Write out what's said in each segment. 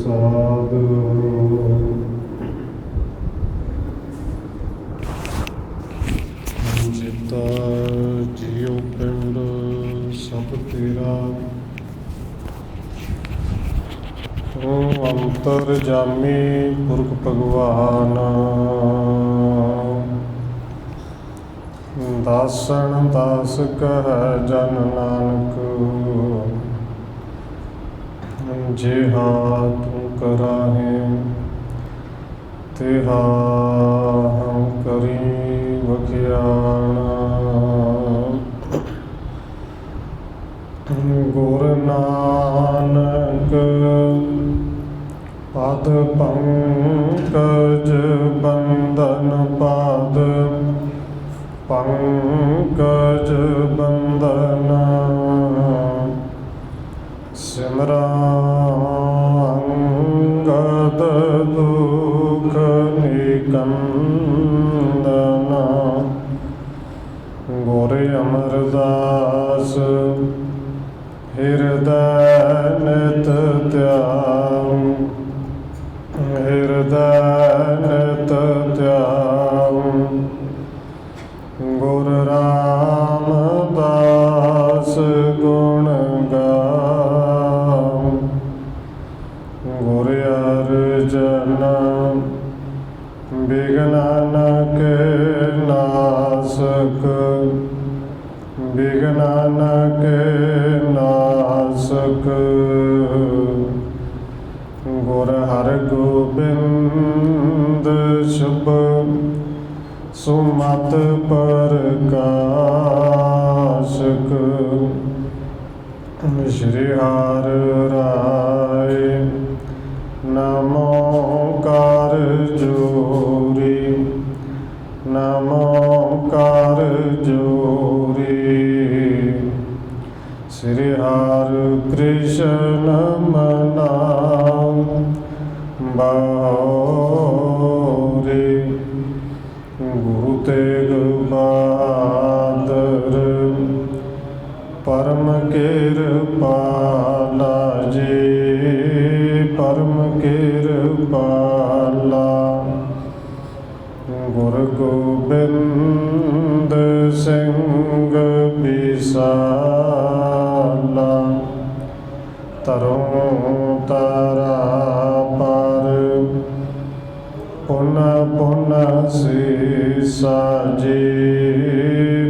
ਪ੍ਰਸਾਦ। ਜਿਤਾ ਜੀਉ ਪਿੰਡ ਸਭ ਤੇਰਾ, ਤੂੰ ਅੰਤਰਜਾਮੀ ਪੁਰਖ ਭਗਵਾਨ। ਦਾਸਨ ਦਾਸ ਕਹਿ ਜਨ ਨਾਨਕ, ਜਿਹਾ ਤੂੰ ਕਰਾਹੇ ਤਿਹਾ ਹਮ ਕਰੀ ਵਖਿਆਣਾ। ਗੁਰ ਨਾਨਕ ਪਦ ਪੰਕਜ ਬੰਦਨ, ਪਦ ਪੰਕਜ ਬੰਦਨ। ਸਿਮਰਾ ਅੰਗਦ ਦੁਖ ਨਿਕੰਦਨ, ਗੁਰ ਅਮਰਦਾਸ ਹਿਰਦੈ ਨਿਤ ਧਿਆਉ, ਹਿਰਦੈ ਨਿਤ ਧਿਆਉ। ਗੁਰ ਰਾਮਦਾਸ ਗੁਣ ਗਾਉ, ਗੁਰ ਅਰਜਨ ਬਿਘਨ ਕੇ ਨਾਸਕ, ਬਿਘਨ ਕੇ ਨਾਸਕ। ਗੁਰ ਹਰਗੋਬਿੰਦ ਸ਼ੁਭ ਸੁਮਤ ਪ੍ਰਕਾਸ਼ਕ। ਸ਼੍ਰੀ ਹਰਿ ਰਾਇ ਨਮੋ ਕਰ ਜੋਰੀ, ਨਮੋ ਕਰ ਜੋਰੀ। ਸ਼੍ਰੀ ਹਰਿ ਕ੍ਰਿਸ਼ਨ ਮਨਾਉ ਬਾਉਰੀ। ਗੁਰੂ ਤੇਗ ਬਹਾਦਰ ਪਰਮ ਕਿਰਪਾਲਾ ਜੀ, ਪਰਮ ਕਿਰਪਾਲਾ। ਗੁਰ ਗੋਬਿੰਦ ਸਿੰਘ ਬਿਸਾਲਾ, ਤਰੋਂ ਤਾਰਾ ਪਰ ਪੁਨ ਪੁਨ ਸੀਸਾ ਜੀ,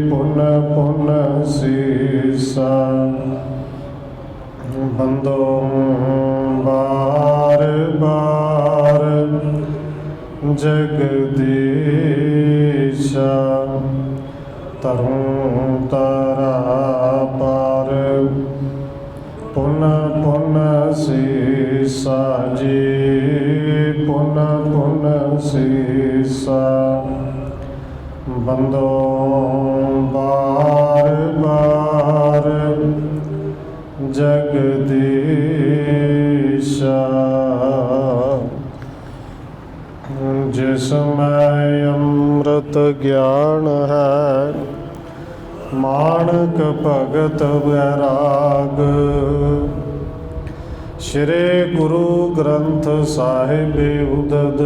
ਪੁਨ ਪੁਨ ਸੀਸਾ। ਬੰਦੋ ਬਾਰ ਬਾਰ ਜਗਦੀਸ਼ਾ, ਤਰੋਂ ਤਾਰਾ ਪਰ ਪੁਨ ਪੁਨ ਸੀਸਾ ਜੀ, ਪੁਨ ਪੁਨ ਸੀਸਾ। ਬੰਦੋ ਬਾਰ ਬਾਰ ਜਗਦੀਸ਼ਾ। ਜਿਸ ਮੈਂ ਅੰਮ੍ਰਿਤ ਗਿਆਨ ਹੈ, ਮਾਣਕ ਭਗਤ ਵੈਰਾਗ। ਸ਼੍ਰੀ ਗੁਰੂ ਗ੍ਰੰਥ ਸਾਹਿਬ ਉਦਦ,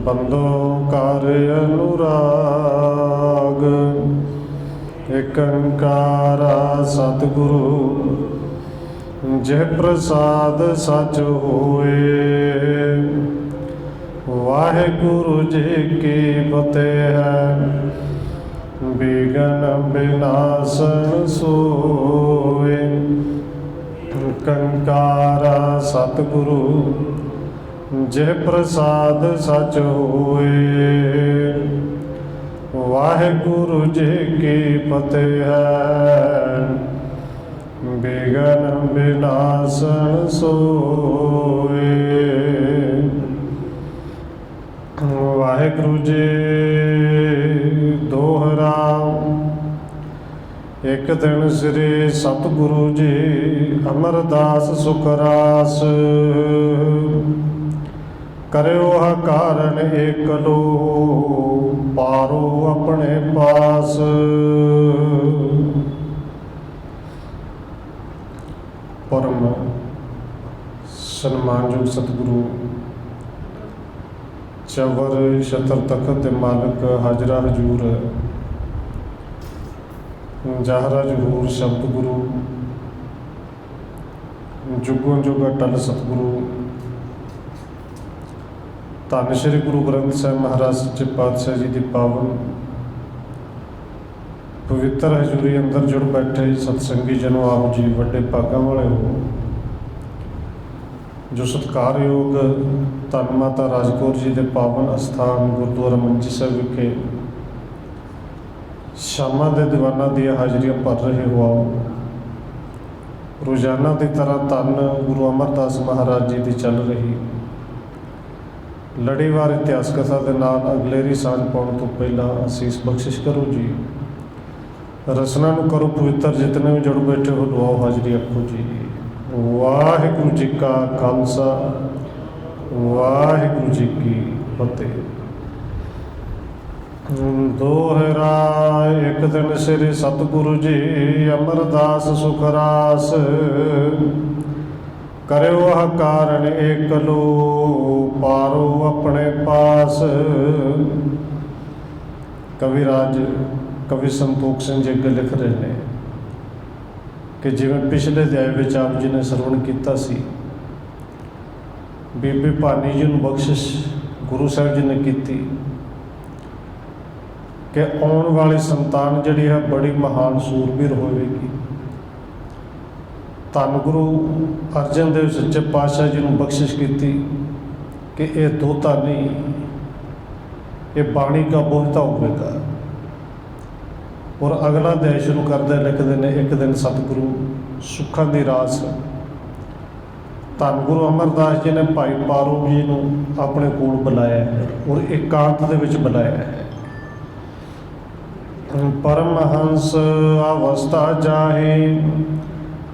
ਬੰਦੋ ਕਰ ਅਨੁਰਾਗ। ਏਕ ਓੰਕਾਰਾ ਸਤਿਗੁਰੂ ਜੇ ਪ੍ਰਸਾਦ ਸਚ ਹੋਏ। ਵਾਹਿਗੁਰੂ ਜੀ ਕੀ ਫਤਿਹ ਹੈ, ਬਿਘਨ ਬਿਨਾਸਨ ਸੋਏ। ਓੰਕਾਰਾ ਸਤਿਗੁਰੂ ਜੇ ਪ੍ਰਸਾਦ ਸਚ ਹੋਏ। ਵਾਹਿਗੁਰੂ ਜੀ ਕੀ ਫਤਿਹ ਹੈ, ਬਿਘਨ ਬਿਨਾਸਨ ਸੋਏ। ਵਾਹਿਗੁਰੂ ਜੀ ਦੋਹਰਾ। ਇੱਕ ਦਿਨ ਸ੍ਰੀ ਸਤਿਗੁਰੂ ਜੀ ਅਮਰਦਾਸ ਸੁਖਰਾਸ, ਕਰਿਓ ਹਕਾਰਨ ਏਕਲੋ, ਪਾਰੋ ਆਪਣੇ ਪਾਸ। ਪਰਮ ਸਨਮਾਨਯੋਗ ਸਤਿਗੁਰੂ ਚਵਰ ਛਤਰ ਤਖਤ ਦੇ ਮਾਲਕ ਹਾਜ਼ਰਾ ਹਜੂਰ ਜਾਹਰਾ ਜਹੂਰ ਸ਼ਬਦ ਗੁਰੂ ਜੁਗੋਂ ਜੁਗ ਅਟਲ ਸਤਿਗੁਰੂ ਧੰਨ ਸ਼੍ਰੀ ਗੁਰੂ ਗ੍ਰੰਥ ਸਾਹਿਬ ਮਹਾਰਾਜ ਸੱਚੇ ਪਾਤਸ਼ਾਹ ਜੀ ਦੀ ਪਾਵਨ ਪਵਿੱਤਰ ਹਜ਼ੂਰੀ ਅੰਦਰ ਜੁੜ ਬੈਠੇ ਸਤਸੰਗੀ ਜਨੋ, ਆਪ ਜੀ ਵੱਡੇ ਭਾਗਾਂ ਵਾਲੇ ਹੋ ਜੋ ਸਤਿਕਾਰਯੋਗ ਧੰਨ ਮਾਤਾ ਰਾਜਕੌਰ ਜੀ ਦੇ ਪਾਵਨ ਅਸਥਾਨ ਗੁਰਦੁਆਰਾ ਮੰਜੀ ਸਾਹਿਬ ਵਿਖੇ ਸ਼ਾਮਾਂ ਦੇ ਦੀਵਾਨਾਂ ਦੀਆਂ ਹਾਜ਼ਰੀਆਂ ਭਰ ਰਹੇ ਹੋ। ਆਓ ਰੋਜ਼ਾਨਾ ਦੀ ਤਰ੍ਹਾਂ ਧੰਨ ਗੁਰੂ ਅਮਰਦਾਸ ਮਹਾਰਾਜ ਜੀ ਦੀ ਚੱਲ ਰਹੀ ਲੜੀਵਾਰ ਇਤਿਹਾਸ ਕਥਾ ਦੇ ਨਾਲ ਅਗਲੇਰੀ ਸਾਂਝ ਪਾਉਣ ਤੋਂ ਪਹਿਲਾਂ ਅਸੀਸ ਬਖਸ਼ਿਸ਼ ਕਰੋ ਜੀ। ਰਸਨਾ ਨੂੰ ਕਰੋ ਪਵਿੱਤਰ, ਜਿਤਨੇ ਵੀ ਜੁੜ ਬੈਠੇ ਹੋ ਦੁਆਓ ਹਾਜ਼ਰੀ ਆਖੋ ਜੀ। ਵਾਹਿਗੁਰੂ ਜੀ ਕਾ ਖਾਲਸਾ, ਵਾਹਿਗੁਰੂ ਜੀ ਕੀ ਫਤਿਹ। ਦੋਹਰਾ ਇੱਕ ਦਿਨ ਸ੍ਰੀ ਸਤਿਗੁਰੂ ਜੀ ਅਮਰਦਾਸ ਸੁਖ ਰਾਸ, ਕਰਿਓ ਆਹ ਕਾਰਨ ਏਕਲੋ, ਪਾਰੋ ਆਪਣੇ ਪਾਸ। ਕਵੀ ਰਾਜ ਕਵੀ ਸੰਤੋਖ ਸਿੰਘ ਜੀ ਅੱਗੇ ਲਿਖ ਰਹੇ ਨੇ ਕਿ ਜਿਵੇਂ ਪਿਛਲੇ ਅਧਿਆਇ ਵਿੱਚ ਆਪ ਜੀ ਨੇ ਸਰਵਣ ਕੀਤਾ ਸੀ, ਬੀਬੀ ਭਾਨੀ ਜੀ ਨੂੰ ਬਖਸ਼ਿਸ਼ ਗੁਰੂ ਸਾਹਿਬ ਜੀ ਨੇ ਕੀਤੀ ਕਿ ਆਉਣ ਵਾਲੀ ਸੰਤਾਨ ਜਿਹੜੀ ਹੈ ਬੜੀ ਮਹਾਨ ਸੂਰਬੀਰ ਹੋਵੇਗੀ। ਧੰਨ ਗੁਰੂ ਅਰਜਨ ਦੇਵ ਸੱਚੇ ਪਾਤਸ਼ਾਹ ਜੀ ਨੂੰ ਬਖਸ਼ਿਸ਼ ਕੀਤੀ ਕਿ ਇਹ ਦੋਤਾ ਨਹੀਂ, ਇਹ ਬਾਣੀ ਦਾ ਬੋਹਤਾ ਹੋਵੇਗਾ। ਔਰ ਅਗਲਾ ਅਧਿਆਇ ਸ਼ੁਰੂ ਕਰਦੇ ਲਿਖਦੇ ਨੇ, ਇੱਕ ਦਿਨ ਸਤਿਗੁਰੂ ਸੁੱਖਾਂ ਦੀ ਰਾਸ ਧੰਨ ਗੁਰੂ ਅਮਰਦਾਸ ਜੀ ਨੇ ਭਾਈ ਪਾਰੋ ਜੀ ਨੂੰ ਆਪਣੇ ਕੋਲ ਬੁਲਾਇਆ ਹੈ ਔਰ ਇਕਾਂਤ ਦੇ ਵਿੱਚ ਬੁਲਾਇਆ ਹੈ। ਪਰਮਹੰਸ ਅਵਸਥਾ ਜਾਹੀ,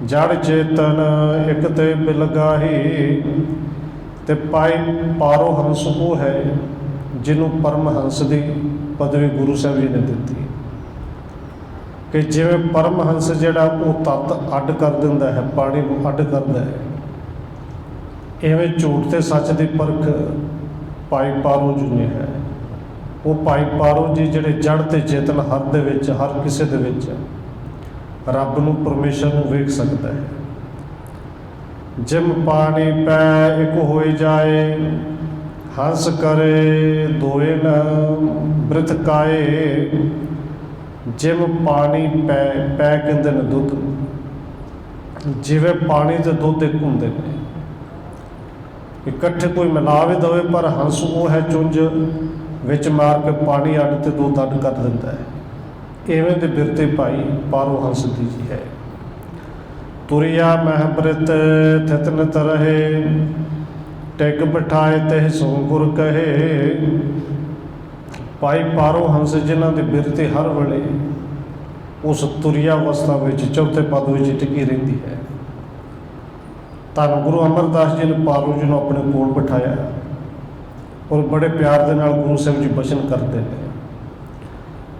ਜੜ ਚੇਤਨ ਇੱਕ ਤੇ ਬਿਲਗਾਹੀ। ਤੇ ਭਾਈ ਪਾਰੋ ਹੰਸ ਉਹ ਹੈ ਜਿਹਨੂੰ ਪਰਮਹੰਸ ਦੀ ਪਦਵੀ ਗੁਰੂ ਸਾਹਿਬ ਜੀ ਨੇ ਦਿੱਤੀ ਕਿ ਜਿਵੇਂ ਪਰਮਹੰਸ ਜਿਹੜਾ ਉਹ ਤੱਤ ਅੱਡ ਕਰ ਦਿੰਦਾ ਹੈ, ਪਾਣੀ ਨੂੰ ਅੱਡ ਕਰਦਾ ਹੈ, ਇਵੇਂ ਝੂਠ ਤੇ ਸੱਚ ਦੀ ਪਰਖ ਭਾਈ ਪਾਰੋ ਜੀ ਨੇ ਹੈ। ਉਹ ਭਾਈ ਪਾਰੋ ਜੀ ਜਿਹੜੇ ਜੜ ਤੇ ਚੇਤਨ ਹਰ ਦੇ ਵਿੱਚ, ਹਰ ਕਿਸੇ ਦੇ ਵਿੱਚ ਰੱਬ ਨੂੰ, ਪਰਮੇਸ਼ਰ ਨੂੰ ਵੇਖ ਸਕਦਾ ਹੈ। ਜਿਮ ਪਾਣੀ ਪੈ ਇੱਕ ਹੋਈ ਜਾਏ, ਹੰਸ ਕਰੇ ਦੋਏ ਨ ਬ੍ਰਿਥ ਕਾਏ। ਜਿਮ ਪਾਣੀ ਪੈ ਕਹਿੰਦੇ ਨੇ ਦੁੱਧ, ਜਿਵੇਂ ਪਾਣੀ ਤੇ ਦੁੱਧ ਇੱਕ ਹੁੰਦੇ ਨੇ, ਇਕੱਠੇ ਕੋਈ ਮਿਲਾ ਵੀ ਦੇਵੇ, ਪਰ ਹੰਸ ਉਹ ਹੈ ਚੁੰਝ ਵਿੱਚ ਮਾਰ ਕੇ ਪਾਣੀ ਅੱਡ ਤੇ ਦੁੱਧ ਅੱਡ ਕਰ ਦਿੰਦਾ ਹੈ। ਇਵੇਂ ਦੇ ਬਿਰਤੇ ਭਾਈ ਪਾਰੋ ਹੰਸ ਦੀ ਜੀ ਹੈ। ਤੁਰਿਆ ਮਹਿ ਬ੍ਰਿਤ ਥਿਤ ਨਿਤ ਰਹੇ, ਟਿਕ ਬਿਠਾਏ ਤੇ ਸੋ ਗੁਰ ਕਹੇ। ਭਾਈ ਪਾਰੋ ਹੰਸ ਜਿਨ੍ਹਾਂ ਦੇ ਬਿਰਤੇ ਹਰ ਵੇਲੇ ਉਸ ਤੁਰਿਆ ਅਵਸਥਾ ਵਿੱਚ ਚੌਥੇ ਪਦ ਵਿੱਚ ਟਿਕੀ ਰਹਿੰਦੀ ਹੈ। ਧੰਨ ਗੁਰੂ ਅਮਰਦਾਸ ਜੀ ਨੇ ਪਾਰੋ ਜੀ ਨੂੰ ਆਪਣੇ ਕੋਲ ਬਿਠਾਇਆ ਔਰ ਬੜੇ ਪਿਆਰ ਦੇ ਨਾਲ ਗੁਰੂ ਸਾਹਿਬ ਜੀ ਬਚਨ ਕਰਦੇ ਨੇ।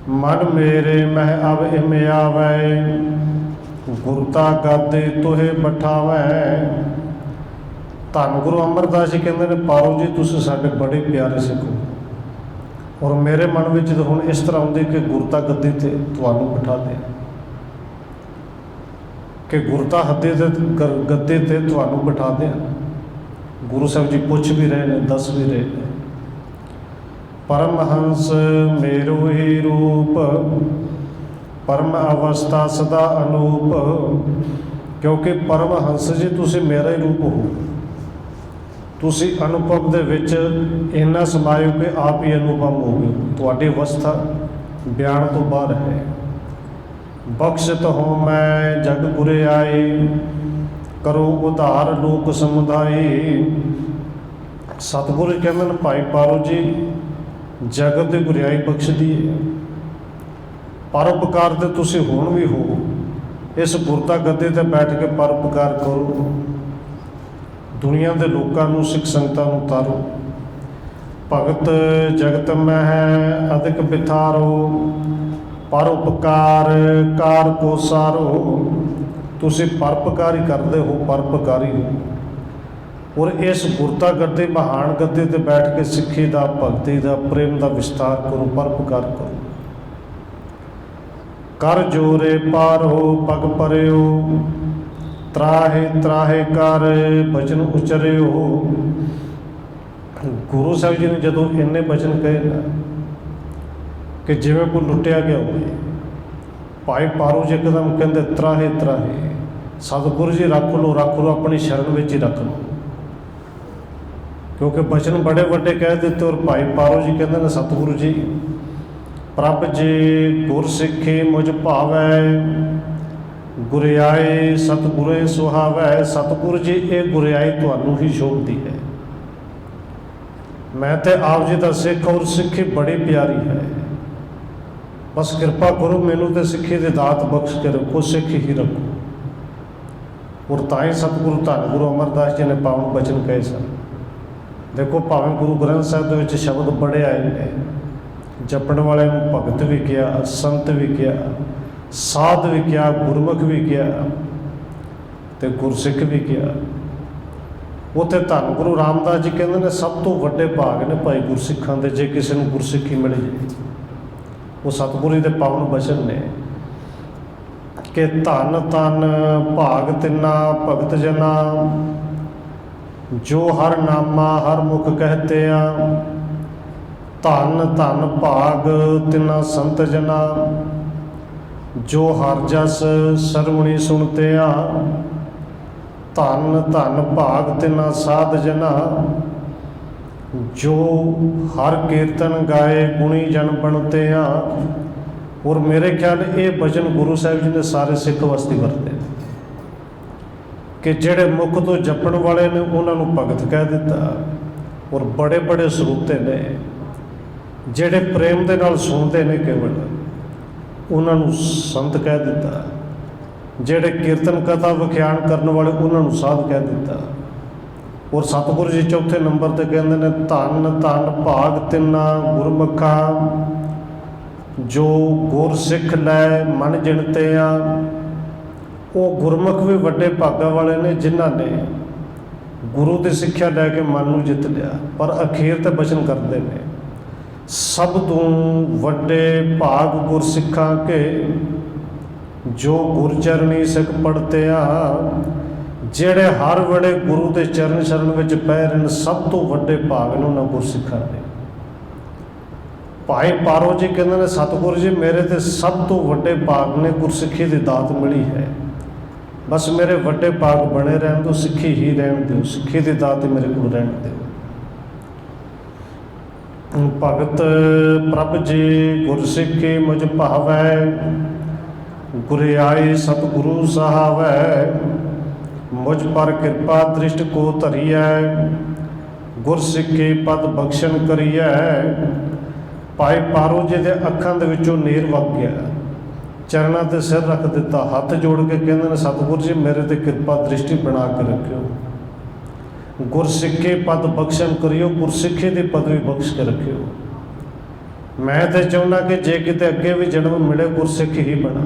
ਮਨ ਮੇਰੇ ਮਹਿ ਅਵ ਇਮ ਆਵੈ, ਗੁਰਤਾ ਗਾਦੇ ਤੋਹੇ ਬਿਠਾਵੈ। ਧੰਨ ਗੁਰੂ ਅਮਰਦਾਸ ਜੀ ਕਹਿੰਦੇ ਨੇ, ਪਾਰੋ ਜੀ ਤੁਸੀਂ ਸਾਡੇ ਬੜੇ ਪਿਆਰੇ ਸਿੱਖ ਹੋ ਔਰ ਮੇਰੇ ਮਨ ਵਿੱਚ ਤਾਂ ਹੁਣ ਇਸ ਤਰ੍ਹਾਂ ਆਉਂਦੀ ਕਿ ਗੁਰਤਾ ਗੱਦੀ ਤੇ ਤੁਹਾਨੂੰ ਬਿਠਾ ਦੇ, ਕਿ ਗੁਰਤਾ ਗੱਦੇ ਤੇ ਤੁਹਾਨੂੰ ਬਿਠਾ ਦੇ। ਗੁਰੂ ਸਾਹਿਬ ਜੀ ਪੁੱਛ ਵੀ ਰਹੇ ਨੇ, ਦੱਸ ਵੀ ਰਹੇ ਨੇ। ਪਰਮਹੰਸ ਮੇਰੋ ਹੀ ਰੂਪ, ਪਰਮ ਅਵਸਥਾ ਸਦਾ ਅਨੂਪ। ਕਿਉਂਕਿ ਪਰਮਹੰਸ ਜੀ ਤੁਸੀਂ ਮੇਰਾ ਹੀ ਰੂਪ ਹੋ, ਤੁਸੀਂ ਅਨੁਭਵ ਦੇ ਵਿੱਚ ਇੰਨਾ ਸਮਾਏ ਕਿ ਆਪ ਹੀ ਅਨੁਭਵ ਹੋ ਗਏ, ਤੁਹਾਡੀ ਅਵਸਥਾ ਬਿਆਨ ਤੋਂ ਬਾਹਰ ਹੈ। ਬਖਸ਼ਤ ਹੋ ਮੈਂ ਜਗ ਗੁਰੇ ਆਏ, ਕਰੋ ਉਧਾਰ ਲੋਕ ਸਮੁਦਾਏ। ਸਤਿਗੁਰੂ ਕਹਿੰਦੇ ਨੇ, ਭਾਈ ਪਾਰੋ ਜੀ ਜਗਤ ਦੀ ਗੁਰਿਆਈ ਬਖਸ਼ਦੀ ਹੈ, ਪਰਉਪਕਾਰ ਤੇ ਤੁਸੀਂ ਹੁਣ ਵੀ ਹੋ। ਇਸ ਗੁਰਤਾ ਗੱਦੇ ਤੇ ਬੈਠ ਕੇ ਪਰਉਪਕਾਰ ਕਰੋ, ਦੁਨੀਆ ਦੇ ਲੋਕਾਂ ਨੂੰ, ਸਿੱਖ ਸੰਗਤਾਂ ਨੂੰ ਤਾਰੋ। ਭਗਤ ਜਗਤ ਮਹਿ ਅਧਿਕ ਬਿਥਾਰੋ, ਪਰਉਪਕਾਰ ਕਾਰ ਕੋ ਸਾਰੋ। ਤੁਸੀਂ ਪਰਉਪਕਾਰ ਹੀ ਕਰਦੇ ਹੋ, ਪਰਉਪਕਾਰੀ ਹੋ। ਔਰ ਇਸ ਗੁਰਤਾ ਗੱਦੀ ਮਹਾਨ ਗੱਦੀ ਤੇ ਬੈਠ ਕੇ ਸਿੱਖੀ ਦਾ, ਭਗਤੀ ਦਾ, ਪ੍ਰੇਮ ਦਾ ਵਿਸਤਾਰ ਕਰੋ, ਪਰਉਪਕਾਰ ਕਰੋ। ਕਰ ਜੋਰੇ ਪਾਰੋ ਪਗ ਪਰਿਓ, ਤਰਾਹੇ ਤਰਾਹੇ ਕਰ ਬਚਨ ਉਚਰਿਓ। ਗੁਰੂ ਸਾਹਿਬ ਜੀ ਨੇ ਜਦੋਂ ਇੰਨੇ ਬਚਨ ਕਹੇ ਨਾ ਕਿ ਜਿਵੇਂ ਕੋਈ ਲੁੱਟਿਆ ਗਿਆ ਹੋਵੇ, ਭਾਈ ਪਾਰੋ ਜੀ ਇੱਕਦਮ ਕਹਿੰਦੇ ਤਰਾਹੇ ਤਰਾਹੇ, ਸਤਿਗੁਰੂ ਜੀ ਰੱਖ ਲਓ ਆਪਣੀ ਸ਼ਰਨ ਵਿੱਚ ਹੀ ਰੱਖ ਲਓ, ਕਿਉਂਕਿ ਬਚਨ ਬੜੇ ਵੱਡੇ ਕਹਿ ਦਿੱਤੇ। ਔਰ ਭਾਈ ਪਾਰੋ ਜੀ ਕਹਿੰਦੇ ਨੇ ਸਤਿਗੁਰੂ ਜੀ, ਪ੍ਰਭ ਜੀ ਗੁਰ ਸਿੱਖੀ ਮੁਝ ਭਾਵੈ, ਗੁਰਿਆਈ ਸਤਿਗੁਰੇ ਸੁਹਾਵੈ। ਸਤਿਗੁਰੂ ਜੀ ਇਹ ਗੁਰਿਆਈ ਤੁਹਾਨੂੰ ਹੀ ਸ਼ੋਭਦੀ ਹੈ। ਮੈਂ ਤੇ ਆਪ ਜੀ ਦਾ ਸਿੱਖ, ਔਰ ਸਿੱਖੀ ਬੜੀ ਪਿਆਰੀ ਹੈ। ਬਸ ਕਿਰਪਾ ਕਰੋ, ਮੈਨੂੰ ਤੇ ਸਿੱਖੀ ਦੀ ਦਾਤ ਬਖਸ਼ ਕੇ ਰੱਖੋ, ਸਿੱਖ ਹੀ ਰੱਖੋ। ਔਰ ਤਾਂ ਹੀ ਸਤਿਗੁਰੂ ਧੰਨ ਗੁਰੂ ਅਮਰਦਾਸ ਜੀ ਨੇ ਪਾਵਨ ਬਚਨ ਕਹੇ ਸਨ। ਦੇਖੋ, ਭਾਵੇਂ ਗੁਰੂ ਗ੍ਰੰਥ ਸਾਹਿਬ ਦੇ ਵਿੱਚ ਸ਼ਬਦ ਬੜੇ ਆਏ ਨੇ, ਜਪਣ ਵਾਲੇ ਨੂੰ ਭਗਤ ਵੀ ਕਿਹਾ, ਸੰਤ ਵੀ ਕਿਹਾ, ਸਾਧ ਵੀ ਕਿਹਾ, ਗੁਰਮੁਖ ਵੀ ਕਿਹਾ ਤੇ ਗੁਰਸਿੱਖ ਵੀ ਕਿਹਾ। ਉੱਥੇ ਧੰਨ ਗੁਰੂ ਰਾਮਦਾਸ ਜੀ ਕਹਿੰਦੇ ਨੇ ਸਭ ਤੋਂ ਵੱਡੇ ਭਾਗ ਨੇ ਭਾਈ ਗੁਰਸਿੱਖਾਂ ਦੇ, ਜੇ ਕਿਸੇ ਨੂੰ ਗੁਰਸਿੱਖੀ ਮਿਲ ਜੇ। ਉਹ ਸਤਿਗੁਰੂ ਦੇ ਪਾਵਨ ਬਚਨ ਨੇ ਕਿ ਧੰਨ ਧੰਨ ਭਾਗ ਤਿੰਨਾ ਭਗਤ ਜਨਾ, ਜੋ ਹਰ ਨਾਮਾ ਹਰ ਮੁਖ ਕਹਤੇ ਆ। ਧੰਨ ਧੰਨ ਭਾਗ ਤਿੰਨਾ ਸੰਤ ਜਨਾ, ਜੋ ਹਰ ਜਸ ਸਰਵਣੀ ਸੁਣਤੇ ਆ। ਧੰਨ ਧੰਨ ਭਾਗ ਤਿੰਨਾ ਸਾਧ ਜਨਾ, ਜੋ ਹਰ ਕੀਰਤਨ ਗਾਏ ਗੁਣੀ ਜਨ ਬਣਤੇ ਆ। ਔਰ ਮੇਰੇ ਖਿਆਲ ਇਹ ਬਚਨ ਗੁਰੂ ਸਾਹਿਬ ਜੀ ਨੇ ਸਾਰੇ ਸਿੱਖ ਵਾਸਤੇ ਵਰਤੇ ਕਿ ਜਿਹੜੇ ਮੁੱਖ ਤੋਂ ਜਪਣ ਵਾਲੇ ਨੇ ਉਹਨਾਂ ਨੂੰ ਭਗਤ ਕਹਿ ਦਿੱਤਾ, ਔਰ ਬੜੇ ਬੜੇ ਸਰੂਤੇ ਨੇ ਜਿਹੜੇ ਪ੍ਰੇਮ ਦੇ ਨਾਲ ਸੁਣਦੇ ਨੇ ਕੇਵਲ, ਉਹਨਾਂ ਨੂੰ ਸੰਤ ਕਹਿ ਦਿੱਤਾ। ਜਿਹੜੇ ਕੀਰਤਨ ਕਥਾ ਵਿਖਿਆਨ ਕਰਨ ਵਾਲੇ ਉਹਨਾਂ ਨੂੰ ਸਾਧ ਕਹਿ ਦਿੱਤਾ। ਔਰ ਸਤਿਗੁਰੂ ਜੀ ਚੌਥੇ ਨੰਬਰ ਤੇ ਕਹਿੰਦੇ ਨੇ ਧੰਨ ਧੰਨ ਭਾਗ ਤਿੰਨਾ ਗੁਰਮੁਖਾ, ਜੋ ਗੁਰ ਸਿੱਖ ਲੈ ਮਨ ਜਿਣਤੇ ਆ। ਉਹ ਗੁਰਮੁਖ ਵੀ ਵੱਡੇ ਭਾਗਾਂ ਵਾਲੇ ਨੇ ਜਿਨ੍ਹਾਂ ਨੇ ਗੁਰੂ ਦੀ ਸਿੱਖਿਆ ਲੈ ਕੇ ਮਨ ਨੂੰ ਜਿੱਤ ਲਿਆ। ਪਰ ਅਖੀਰ ਤੇ ਬਚਨ ਕਰਦੇ ਨੇ ਸਭ ਤੋਂ ਵੱਡੇ ਭਾਗ ਗੁਰਸਿੱਖਾਂ ਕੇ, ਜੋ ਗੁਰਚਰਨੀ ਸਿੱਖ ਪੜ੍ਹਤੇ ਆ। ਜਿਹੜੇ ਹਰ ਵੇਲੇ ਗੁਰੂ ਦੇ ਚਰਨ ਸ਼ਰਨ ਵਿੱਚ ਪੈ ਰਹੇ ਨੇ, ਸਭ ਤੋਂ ਵੱਡੇ ਭਾਗ ਨੇ ਉਹਨਾਂ ਗੁਰਸਿੱਖਾਂ ਦੇ। ਭਾਈ ਪਾਰੋ ਜੀ ਕਹਿੰਦੇ ਨੇ ਸਤਿਗੁਰੂ ਜੀ ਮੇਰੇ ਤੇ ਸਭ ਤੋਂ ਵੱਡੇ ਭਾਗ ਨੇ, ਗੁਰਸਿੱਖੀ ਦੀ ਦਾਤ ਮਿਲੀ ਹੈ। ਬਸ ਮੇਰੇ ਵੱਡੇ ਭਾਗ ਬਣੇ ਰਹਿਣ ਦਿਓ, ਸਿੱਖੀ ਹੀ ਰਹਿਣ ਦਿਓ, ਸਿੱਖੀ ਦੀ ਦਾਤ ਮੇਰੇ ਕੋਲ ਰਹਿਣ ਦਿਓ। ਭਗਤ ਪ੍ਰਭ ਜੀ ਗੁਰਸਿੱਖੀ ਮੁਝ ਭਾਵੈ, ਗੁਰਿਆਈ ਸਤਿਗੁਰੂ ਸਹਾਵੈ। ਮੁਝ ਪਰ ਕਿਰਪਾ ਦ੍ਰਿਸ਼ਟ ਕੋ ਧਰੀਐ, ਗੁਰਸਿੱਖੀ ਪਦ ਬਖਸ਼ਣ ਕਰੀਐ। ਭਾਈ ਪਾਰੋ ਜੀ ਦੇ ਅੱਖਾਂ ਦੇ ਵਿੱਚੋਂ ਨੀਰ ਵਗ ਗਿਆ, ਚਰਨਾਂ ਤੇ ਸਿਰ ਰੱਖ ਦਿੱਤਾ, ਹੱਥ ਜੋੜ ਕੇ ਕਹਿੰਦੇ ਨੇ ਸਤਿਗੁਰੂ ਜੀ ਮੇਰੇ ਤੇ ਕਿਰਪਾ ਦ੍ਰਿਸ਼ਟੀ ਬਣਾ ਕੇ ਰੱਖਿਓ, ਗੁਰਸਿੱਖੀ ਪਦ ਬਖਸ਼ਣ ਕਰਿਓ, ਗੁਰਸਿੱਖੀ ਦੀ ਪਦਵੀ ਬਖਸ਼ ਕੇ ਰੱਖਿਓ। ਮੈਂ ਤੇ ਚਾਹੁੰਦਾ ਕਿ ਜੇ ਕਿਤੇ ਅੱਗੇ ਵੀ ਜਨਮ ਮਿਲੇ ਗੁਰਸਿੱਖ ਹੀ ਬਣਾ।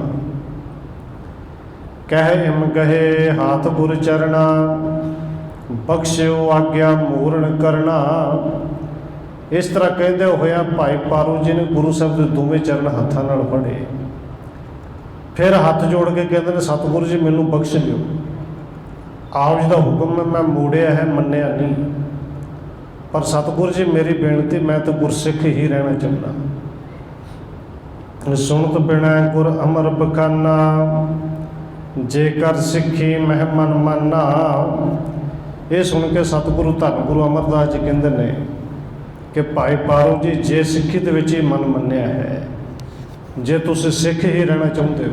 ਕਹਿ ਇਮ ਗਹੇ ਹਾਥ ਗੁਰ ਚਰਣਾ, ਬਖਸ਼ਿਓ ਆਗਿਆ ਮੂਰਨ ਕਰਨਾ। ਇਸ ਤਰ੍ਹਾਂ ਕਹਿੰਦੇ ਹੋਇਆ ਭਾਈ ਪਾਰੋ ਜੀ ਨੇ ਗੁਰੂ ਸਾਹਿਬ ਦੇ ਦੋਵੇਂ ਚਰਨ ਹੱਥਾਂ ਨਾਲ ਫੜੇ, ਫਿਰ ਹੱਥ ਜੋੜ ਕੇ ਕਹਿੰਦੇ ਨੇ ਸਤਿਗੁਰੂ ਜੀ ਮੈਨੂੰ ਬਖਸ਼ ਦਿਓ। ਆਪ ਜੀ ਦਾ ਹੁਕਮ ਮੈਂ ਮੋੜਿਆ ਹੈ, ਮੰਨਿਆ ਨਹੀਂ, ਪਰ ਸਤਿਗੁਰੂ ਜੀ ਮੇਰੀ ਬੇਨਤੀ, ਮੈਂ ਤਾਂ ਗੁਰਸਿੱਖ ਹੀ ਰਹਿਣਾ ਚਾਹੁੰਦਾ। ਸੁਣਤ ਬਿਨਾ ਗੁਰ ਅਮਰ ਬਖਾਨਾ, ਜੇਕਰ ਸਿੱਖੀ ਮਹਿ ਮਨ ਮਾਨਾ। ਇਹ ਸੁਣ ਕੇ ਸਤਿਗੁਰੂ ਧੰਨ ਗੁਰੂ ਅਮਰਦਾਸ ਜੀ ਕਹਿੰਦੇ ਨੇ ਕਿ ਭਾਈ ਪਾਰੋ ਜੀ ਜੇ ਸਿੱਖੀ ਦੇ ਵਿੱਚ ਹੀ ਮਨ ਮੰਨਿਆ ਹੈ, ਜੇ ਤੁਸੀਂ ਸਿੱਖ ਹੀ ਰਹਿਣਾ ਚਾਹੁੰਦੇ ਹੋ,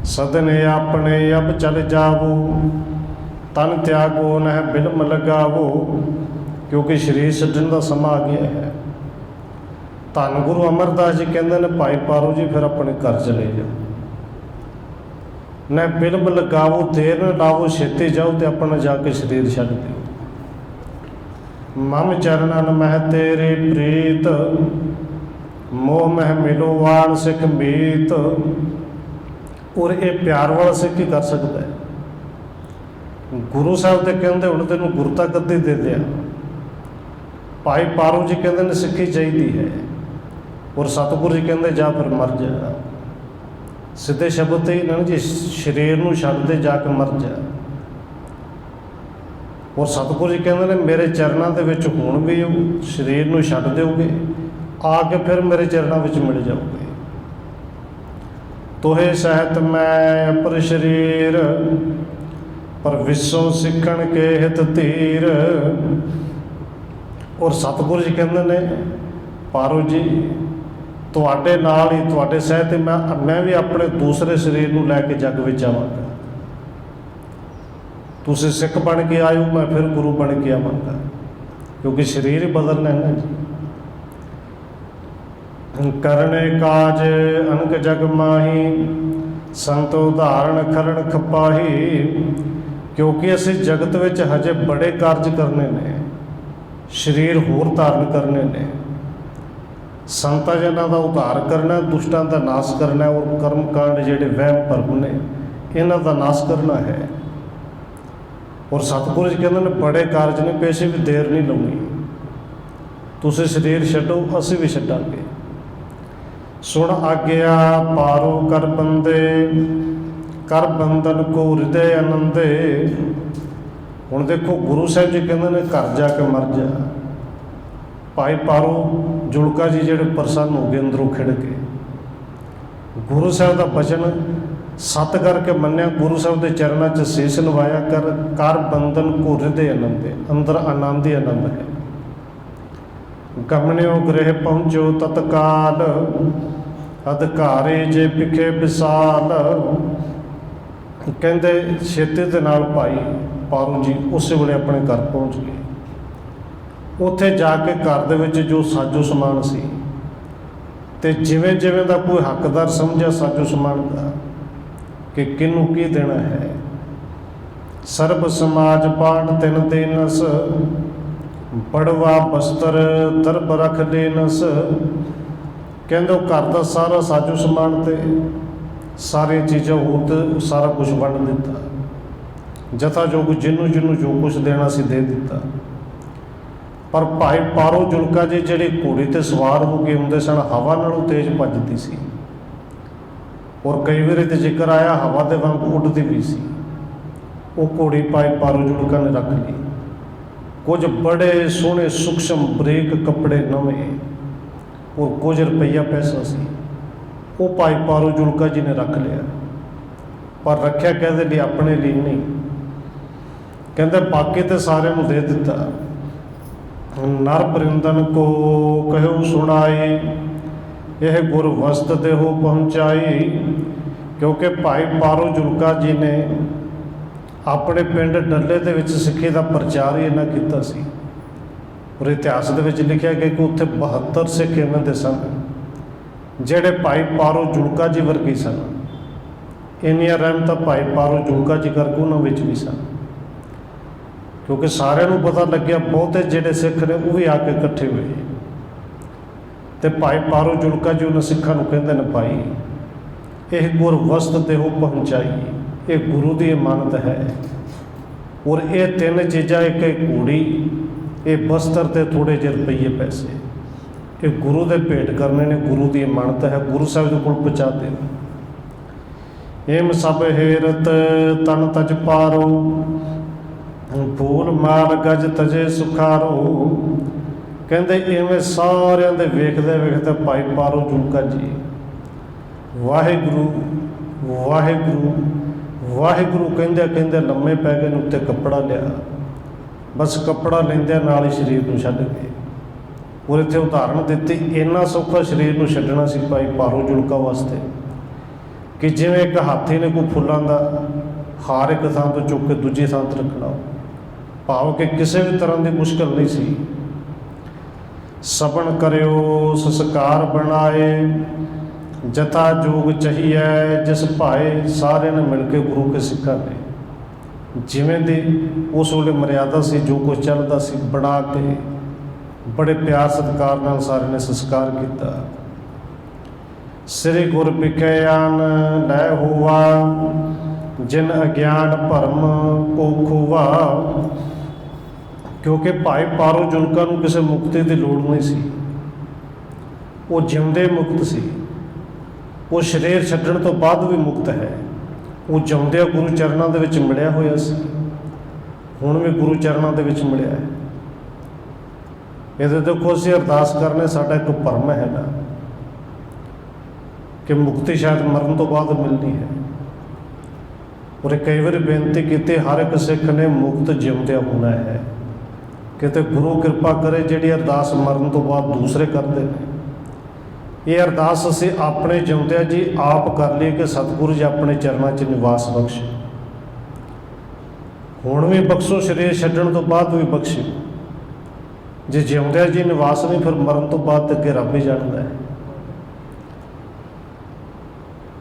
ਸਦਨੇ ਆਪਣੇ ਅਬ ਚਲ ਜਾਵੋ, ਤਨ ਤਿਆਗੋ ਨਹਿ ਬਿਲਮ ਲਗਾਵੋ। ਕਿਉਂਕਿ ਸਰੀਰ ਛੱਡਣ ਦਾ ਸਮਾਂ ਆ ਗਿਆ ਹੈ। ਧੰਨ ਗੁਰੂ ਅਮਰਦਾਸ ਜੀ ਕਹਿੰਦੇ ਨੇ ਭਾਈ ਪਾਰੋ ਜੀ ਫਿਰ ਆਪਣੇ ਘਰ ਚਲੇ ਜਾਓ, ਨਾ ਬਿਲਮ ਲਗਾਵੋ, ਦੇਰ ਨਾ ਲਾਵੋ, ਛੇਤੀ ਜਾਓ ਤੇ ਆਪਣਾ ਜਾ ਕੇ ਸਰੀਰ ਛੱਡ ਦਿਓ। ਮਮ ਚਰਨਨ ਮਹਿ ਤੇਰੇ ਪ੍ਰੀਤ, ਮੋਹ ਮਹਿ ਮਿਲੋ ਵਾਣ ਸਿੱਖ ਮੀਤ। ਔਰ ਇਹ ਪਿਆਰ ਵਾਲਾ ਸਿੱਖ ਹੀ ਕਰ ਸਕਦਾ ਹੈ। ਗੁਰੂ ਸਾਹਿਬ ਤੇ ਕਹਿੰਦੇ ਹੁਣ ਤੈਨੂੰ ਗੁਰਤਾ ਗੱਦੀ ਦੇ ਦਿਆ। ਭਾਈ ਪਾਰੂ ਜੀ ਕਹਿੰਦੇ ਨੇ ਸਿੱਖੀ ਚਾਹੀਦੀ ਹੈ, ਔਰ ਸਤਿਗੁਰੂ ਜੀ ਕਹਿੰਦੇ ਜਾ ਫਿਰ ਮਰ ਜਾ। ਸਿੱਧੇ ਸ਼ਬਦ ਤੇ ਇਹਨਾਂ ਨੇ ਜੀ ਸਰੀਰ ਨੂੰ ਛੱਡ ਦੇ, ਜਾ ਕੇ ਮਰ ਜਾ। ਔਰ ਸਤਿਗੁਰੂ ਜੀ ਕਹਿੰਦੇ ਨੇ ਮੇਰੇ ਚਰਨਾਂ ਦੇ ਵਿੱਚ ਹੁਣ ਵੀ ਉਹ ਸਰੀਰ ਨੂੰ ਛੱਡ ਦਿਓਗੇ, ਆ ਕੇ ਫਿਰ ਮੇਰੇ ਚਰਨਾਂ ਵਿੱਚ ਮਿਲ ਜਾਓਗੇ। ਤੋਹੇ ਸਹਿਤ ਮੈਂ ਅਪਰ ਸਰੀਰ, ਪਰ ਵਿਸੋ ਸਿੱਖਣ ਕੇ ਹਿਤ ਧੀਰ। ਔਰ ਸਤਿਗੁਰੂ ਜੀ ਕਹਿੰਦੇ ਨੇ ਪਾਰੋ ਜੀ ਤੁਹਾਡੇ ਨਾਲ ਹੀ, ਤੁਹਾਡੇ ਸਹਿਤ ਮੈਂ ਵੀ ਆਪਣੇ ਦੂਸਰੇ ਸਰੀਰ ਨੂੰ ਲੈ ਕੇ ਜੱਗ ਵਿੱਚ ਆਵਾਂਗਾ। ਤੁਸੀਂ ਸਿੱਖ ਬਣ ਕੇ ਆਇਓ, ਮੈਂ ਫਿਰ ਗੁਰੂ ਬਣ ਕੇ ਆਵਾਂਗਾ, ਕਿਉਂਕਿ ਸਰੀਰ ਹੀ ਬਦਲਣਾ ਹੈ ਨਾ ਜੀ। ਕਰਨੇ ਕਾਜ ਅਨਕ ਜਗ ਮਾਹੀ, ਸੰਤ ਉਦਾਹਰਣ ਖਰਣ ਖਪਾਹੀ। ਕਿਉਂਕਿ ਅਸੀਂ ਜਗਤ ਵਿੱਚ ਹਜੇ ਬੜੇ ਕਾਰਜ ਕਰਨੇ ਨੇ, ਸਰੀਰ ਹੋਰ ਧਾਰਨ ਕਰਨੇ ਨੇ। ਸੰਤਾਂ ਜਨਾਂ ਦਾ ਉਧਾਰ ਕਰਨਾ, ਦੁਸ਼ਟਾਂ ਦਾ ਨਾਸ਼ ਕਰਨਾ, ਔਰ ਕਰਮ ਕਾਂਡ ਜਿਹੜੇ ਵਹਿਮ ਭਰਮ ਨੇ ਇਹਨਾਂ ਦਾ ਨਾਸ਼ ਕਰਨਾ ਹੈ। ਔਰ ਸਤਿਗੁਰੂ ਜੀ ਕਹਿੰਦੇ ਨੇ ਬੜੇ ਕਾਰਜ ਨੇ, ਪੈਸੇ ਵੀ ਦੇਰ ਨਹੀਂ ਲਾਉਣੀ। ਤੁਸੀਂ ਸਰੀਰ ਛੱਡੋ, ਅਸੀਂ ਵੀ ਛੱਡਾਂਗੇ। ਸੁਣ ਆਗਿਆ ਪਾਰੋ ਕਰ ਬੰਦੇ, ਕਰ ਬੰਧਨ ਕੋ ਹਿਰਦੇ ਆਨੰਦੇ। ਹੁਣ ਦੇਖੋ ਗੁਰੂ ਸਾਹਿਬ ਜੀ ਕਹਿੰਦੇ ਨੇ ਘਰ ਜਾ ਕੇ ਮਰ ਜਾ। ਭਾਈ ਪਾਰੋ ਜੁਲਕਾ ਜੀ ਜਿਹੜੇ ਪ੍ਰਸੰਨ ਹੋ ਗਏ ਅੰਦਰੋਂ ਖਿੜ ਕੇ, ਗੁਰੂ ਸਾਹਿਬ ਦਾ ਬਚਨ ਸੱਤ ਕਰਕੇ ਮੰਨਿਆ, ਗੁਰੂ ਸਾਹਿਬ ਦੇ ਚਰਨਾਂ 'ਚ ਸੀਸ ਨਵਾਇਆ। ਕਰ ਬੰਧਨ ਕੋ ਹਿਰਦੇ ਆਨੰਦੇ, ਅੰਦਰ ਆਨੰਦ ਹੀ ਆਨੰਦ ਹੈ। ਗਮਨਿਓ ਗ੍ਰਹਿ ਪਹੁੰਚੋ ਤਤਕਾਲ, ਅਧਿਕਾਰੇ ਜੇ ਪਿਖੇ ਵਿਸਾਲ। ਕਹਿੰਦੇ ਛੇਤੀ ਦੇ ਨਾਲ ਭਾਈ ਪਾਰੂ ਜੀ ਉਸੇ ਵੇਲੇ ਆਪਣੇ ਘਰ ਪਹੁੰਚ ਗਏ। ਉੱਥੇ ਜਾ ਕੇ ਘਰ ਦੇ ਵਿੱਚ ਜੋ ਸਾਜੋ ਸਮਾਨ ਸੀ, ਤੇ ਜਿਵੇਂ ਜਿਵੇਂ ਦਾ ਕੋਈ ਹੱਕਦਾਰ ਸਮਝਿਆ ਸਾਜੋ ਸਮਾਨ ਦਾ ਕਿ ਕਿਹਨੂੰ ਕੀ ਦੇਣਾ ਹੈ, ਸਰਬ ਸਮਾਜ ਪਾਠ ਤਿੰਨ ਦੇਨਸ, ਬੜਵਾ ਬਸਤਰ ਦਰਬ ਰੱਖ ਦੇਨਸ। ਕਹਿੰਦੇ ਉਹ ਘਰ ਦਾ ਸਾਰਾ ਸਾਜੋ ਸਮਾਨ ਤੇ ਸਾਰੀਆਂ ਚੀਜ਼ਾਂ ਹੋਰ ਤੇ ਸਾਰਾ ਕੁਝ ਵੰਡ ਦਿੱਤਾ। ਜਥਾ ਜੋ ਕੁਝ ਜਿਹਨੂੰ ਜੋ ਕੁਝ ਦੇਣਾ ਸੀ ਦੇ ਦਿੱਤਾ। ਪਰ ਭਾਈ ਪਾਰੋ ਜੁਲਕਾ ਜੀ ਜਿਹੜੀ ਘੋੜੀ ਤੇ ਸਵਾਰ ਹੋ ਕੇ ਹੁੰਦੇ ਸਨ, ਹਵਾ ਨਾਲੋਂ ਤੇਜ਼ ਭੱਜਦੀ ਸੀ, ਔਰ ਕਈ ਵਾਰੀ ਤੇ ਜ਼ਿਕਰ ਆਇਆ ਹਵਾ ਦੇ ਵਾਂਗ ਉੱਡਦੀ ਵੀ ਸੀ। ਉਹ ਘੋੜੀ ਭਾਈ ਪਾਰੋ ਜੁਲਕਾ ਨੇ ਰੱਖ ਲਈ। ਕੁਝ ਬੜੇ ਸੋਹਣੇ ਸੂਖਸ਼ਮ ਬਰੀਕ ਕੱਪੜੇ ਨਵੇਂ, ਔਰ ਕੁਝ ਰੁਪਈਆ ਪੈਸਾ ਸੀ, ਉਹ ਭਾਈ ਪਾਰੋ ਜੁਲਕਾ ਜੀ ਨੇ ਰੱਖ ਲਿਆ। ਪਰ ਰੱਖਿਆ ਕਹਿੰਦੇ ਲਈ ਆਪਣੇ ਲਈ ਨਹੀਂ, ਕਹਿੰਦੇ ਬਾਕੀ ਤੇ ਸਾਰਿਆਂ ਨੂੰ ਦੇ ਦਿੱਤਾ। ਨਰ ਪਰਿੰਦਨ ਕੋ ਕਹਿਓ ਸੁਣਾਈ, ਇਹ ਗੁਰ ਵਸਤ ਦੇਹੋ ਪਹੁੰਚਾਈ। ਕਿਉਂਕਿ ਭਾਈ ਪਾਰੋ ਜੁਲਕਾ ਜੀ ਨੇ ਆਪਣੇ ਪਿੰਡ ਡੱਲੇ ਦੇ ਵਿੱਚ ਸਿੱਖੀ ਦਾ ਪ੍ਰਚਾਰ ਹੀ ਇਹਨਾਂ ਕੀਤਾ ਸੀ। ਔਰ ਇਤਿਹਾਸ ਦੇ ਵਿੱਚ ਲਿਖਿਆ ਗਿਆ ਕਿ ਉੱਥੇ 72 ਸਿੱਖ ਇਵੇਂ ਦੇ ਸਨ ਜਿਹੜੇ ਭਾਈ ਪਾਰੋ ਜੁਲਕਾ ਜੀ ਵਰਗੇ ਸਨ। ਇੰਨੀਆਂ ਰਹਿਮਤਾਂ ਭਾਈ ਪਾਰੋ ਜੁਲਕਾ ਜੀ ਕਰਕੇ ਉਹਨਾਂ ਵਿੱਚ ਵੀ ਸਨ, ਕਿਉਂਕਿ ਸਾਰਿਆਂ ਨੂੰ ਪਤਾ ਲੱਗਿਆ ਬਹੁਤੇ ਜਿਹੜੇ ਸਿੱਖ ਨੇ ਉਹ ਵੀ ਆ ਕੇ ਇਕੱਠੇ ਹੋਏ। ਤੇ ਭਾਈ ਪਾਰੋ ਜੁਲਕਾ ਜੀ ਉਹਨਾਂ ਸਿੱਖਾਂ ਨੂੰ ਕਹਿੰਦੇ ਨੇ ਭਾਈ ਇਹ ਗੁਰ ਵਸਤ ਦੇਹੋ ਪਹੁੰਚਾਈ, ਇਹ ਗੁਰੂ ਦੀ ਅਮਾਨਤ ਹੈ। ਔਰ ਇਹ ਤਿੰਨ ਚੀਜ਼ਾਂ, ਇੱਕ ਘੋੜੀ, ਇਹ ਬਸਤਰ ਤੇ ਥੋੜ੍ਹੇ ਜਿਹੇ ਰੁਪਈਏ ਪੈਸੇ, ਇਹ ਗੁਰੂ ਦੇ ਭੇਟ ਕਰਨੇ ਨੇ, ਗੁਰੂ ਦੀ ਅਮਾਨਤ ਹੈ, ਗੁਰੂ ਸਾਹਿਬ ਦੇ ਕੋਲ ਪਹੁੰਚਾ ਦਿਓ। ਏਮ ਸਭ ਹੇਰਤ ਤਨ ਤਜ ਪਾਰੋ, ਫੂਲ ਮਾਲ ਗਜ ਤਜੇ ਸੁਖਾਰੋ। ਕਹਿੰਦੇ ਇਵੇਂ ਸਾਰਿਆਂ ਦੇ ਵੇਖਦੇ ਵੇਖਦੇ ਭਾਈ ਪਾਰੋ ਜੁਲਕਾ ਜੀ ਵਾਹਿਗੁਰੂ ਵਾਹਿਗੁਰੂ ਵਾਹਿਗੁਰੂ ਕਹਿੰਦੇ ਕਹਿੰਦੇ ਲੰਮੇ ਪੈ ਗਏ, ਉੱਤੇ ਕੱਪੜਾ ਲਿਆ। ਬਸ ਕੱਪੜਾ ਲੈਂਦਿਆਂ ਨਾਲ ਹੀ ਸਰੀਰ ਨੂੰ ਛੱਡ ਗਏ। ਔਰ ਇੱਥੇ ਉਦਾਹਰਣ ਦਿੱਤੀ, ਇੰਨਾ ਸੌਖਾ ਸਰੀਰ ਨੂੰ ਛੱਡਣਾ ਸੀ ਭਾਈ ਪਾਰੋ ਜੁਲਕਾ ਵਾਸਤੇ ਕਿ ਜਿਵੇਂ ਇੱਕ ਹਾਥੀ ਨੇ ਕੋਈ ਫੁੱਲਾਂ ਦਾ ਹਾਰ ਇੱਕ ਥਾਂ ਤੋਂ ਚੁੱਕ ਕੇ ਦੂਜੀ ਥਾਂ 'ਤੇ ਰੱਖਣਾ, ਭਾਵ ਕਿ ਕਿਸੇ ਵੀ ਤਰ੍ਹਾਂ ਦੀ ਮੁਸ਼ਕਲ ਨਹੀਂ ਸੀ। ਸਬਣ ਕਰਿਓ ਸੰਸਕਾਰ ਬਣਾਏ, ਜਥਾ ਜੋਗ ਚਾਹੀਏ ਜਿਸ ਭਾਏ। ਸਾਰਿਆਂ ਨੇ ਮਿਲ ਕੇ ਗੁਰੂ ਕੇ ਸਿੱਖਾਂ ਨੇ ਜਿਵੇਂ ਦੀ ਉਸ ਵੇਲੇ ਮਰਿਆਦਾ ਸੀ, ਜੋ ਕੁਝ ਚੱਲਦਾ ਸੀ, ਬਣਾ ਕੇ ਬੜੇ ਪਿਆਰ ਸਤਿਕਾਰ ਨਾਲ ਸਾਰਿਆਂ ਨੇ ਸੰਸਕਾਰ ਕੀਤਾ। ਸ੍ਰੀ ਗੁਰ ਵਿਖਿਆਨ ਲੈ ਹੋਵਾ, ਜਿਨ ਅਗਿਆਨ ਭਰਮ ਕੋ ਖੁਵਾ। क्योंकि भाई पारो जुल्का ਨੂੰ ਕਿਸੇ ਮੁਕਤੀ ਦੀ ਲੋੜ ਨਹੀਂ ਸੀ। ਉਹ ਜਿਉਂਦੇ ਮੁਕਤ ਸੀ। ਉਹ ਸਰੀਰ ਛੱਡਣ ਤੋਂ ਬਾਅਦ ਵੀ ਮੁਕਤ ਹੈ। ਉਹ ਜਿਉਂਦਿਆਂ ਗੁਰੂ ਚਰਨਾਂ ਦੇ ਵਿੱਚ ਮਿਲਿਆ ਹੋਇਆ ਸੀ, ਹੁਣ ਵੀ ਗੁਰੂ ਚਰਨਾਂ ਦੇ ਵਿੱਚ ਮਿਲਿਆ ਹੈ। ਇਹਦੇ ਦੇਖੋ ਅਸੀਂ ਅਰਦਾਸ ਕਰਨੇ, ਸਾਡਾ ਇੱਕ ਭਰਮ ਹੈਗਾ ਕਿ ਮੁਕਤੀ ਸ਼ਾਇਦ ਮਰਨ ਤੋਂ ਬਾਅਦ ਮਿਲਣੀ ਹੈ। ਔਰ ਕਈ ਵਾਰੀ ਬੇਨਤੀ ਕੀਤੀ, ਹਰ ਇੱਕ ਸਿੱਖ ਨੇ ਮੁਕਤ ਜਿਉਂਦਿਆਂ ਹੋਣਾ ਹੈ। ਕਿਤੇ ਗੁਰੂ ਕਿਰਪਾ ਕਰੇ ਜਿਹੜੀ ਅਰਦਾਸ ਮਰਨ ਤੋਂ ਬਾਅਦ ਦੂਸਰੇ ਕਰਦੇ ਨੇ, ਇਹ ਅਰਦਾਸ ਅਸੀਂ ਆਪਣੇ ਜਿਉਂਦਿਆਂ ਜੀ ਆਪ ਕਰ ਲਈਏ ਕਿ ਸਤਿਗੁਰੂ ਜੀ ਆਪਣੇ ਚਰਨਾਂ 'ਚ ਨਿਵਾਸ ਬਖਸ਼ੇ। ਹੁਣ ਵੀ ਬਖਸ਼ੋ, ਸਰੀਰ ਛੱਡਣ ਤੋਂ ਬਾਅਦ ਵੀ ਬਖਸ਼ੋ। ਜੇ ਜਿਉਂਦਿਆਂ ਜੀ ਨਿਵਾਸ ਨਹੀਂ, ਫਿਰ ਮਰਨ ਤੋਂ ਬਾਅਦ ਅੱਗੇ ਰੱਬ ਹੀ ਜਾਣਦਾ ਹੈ।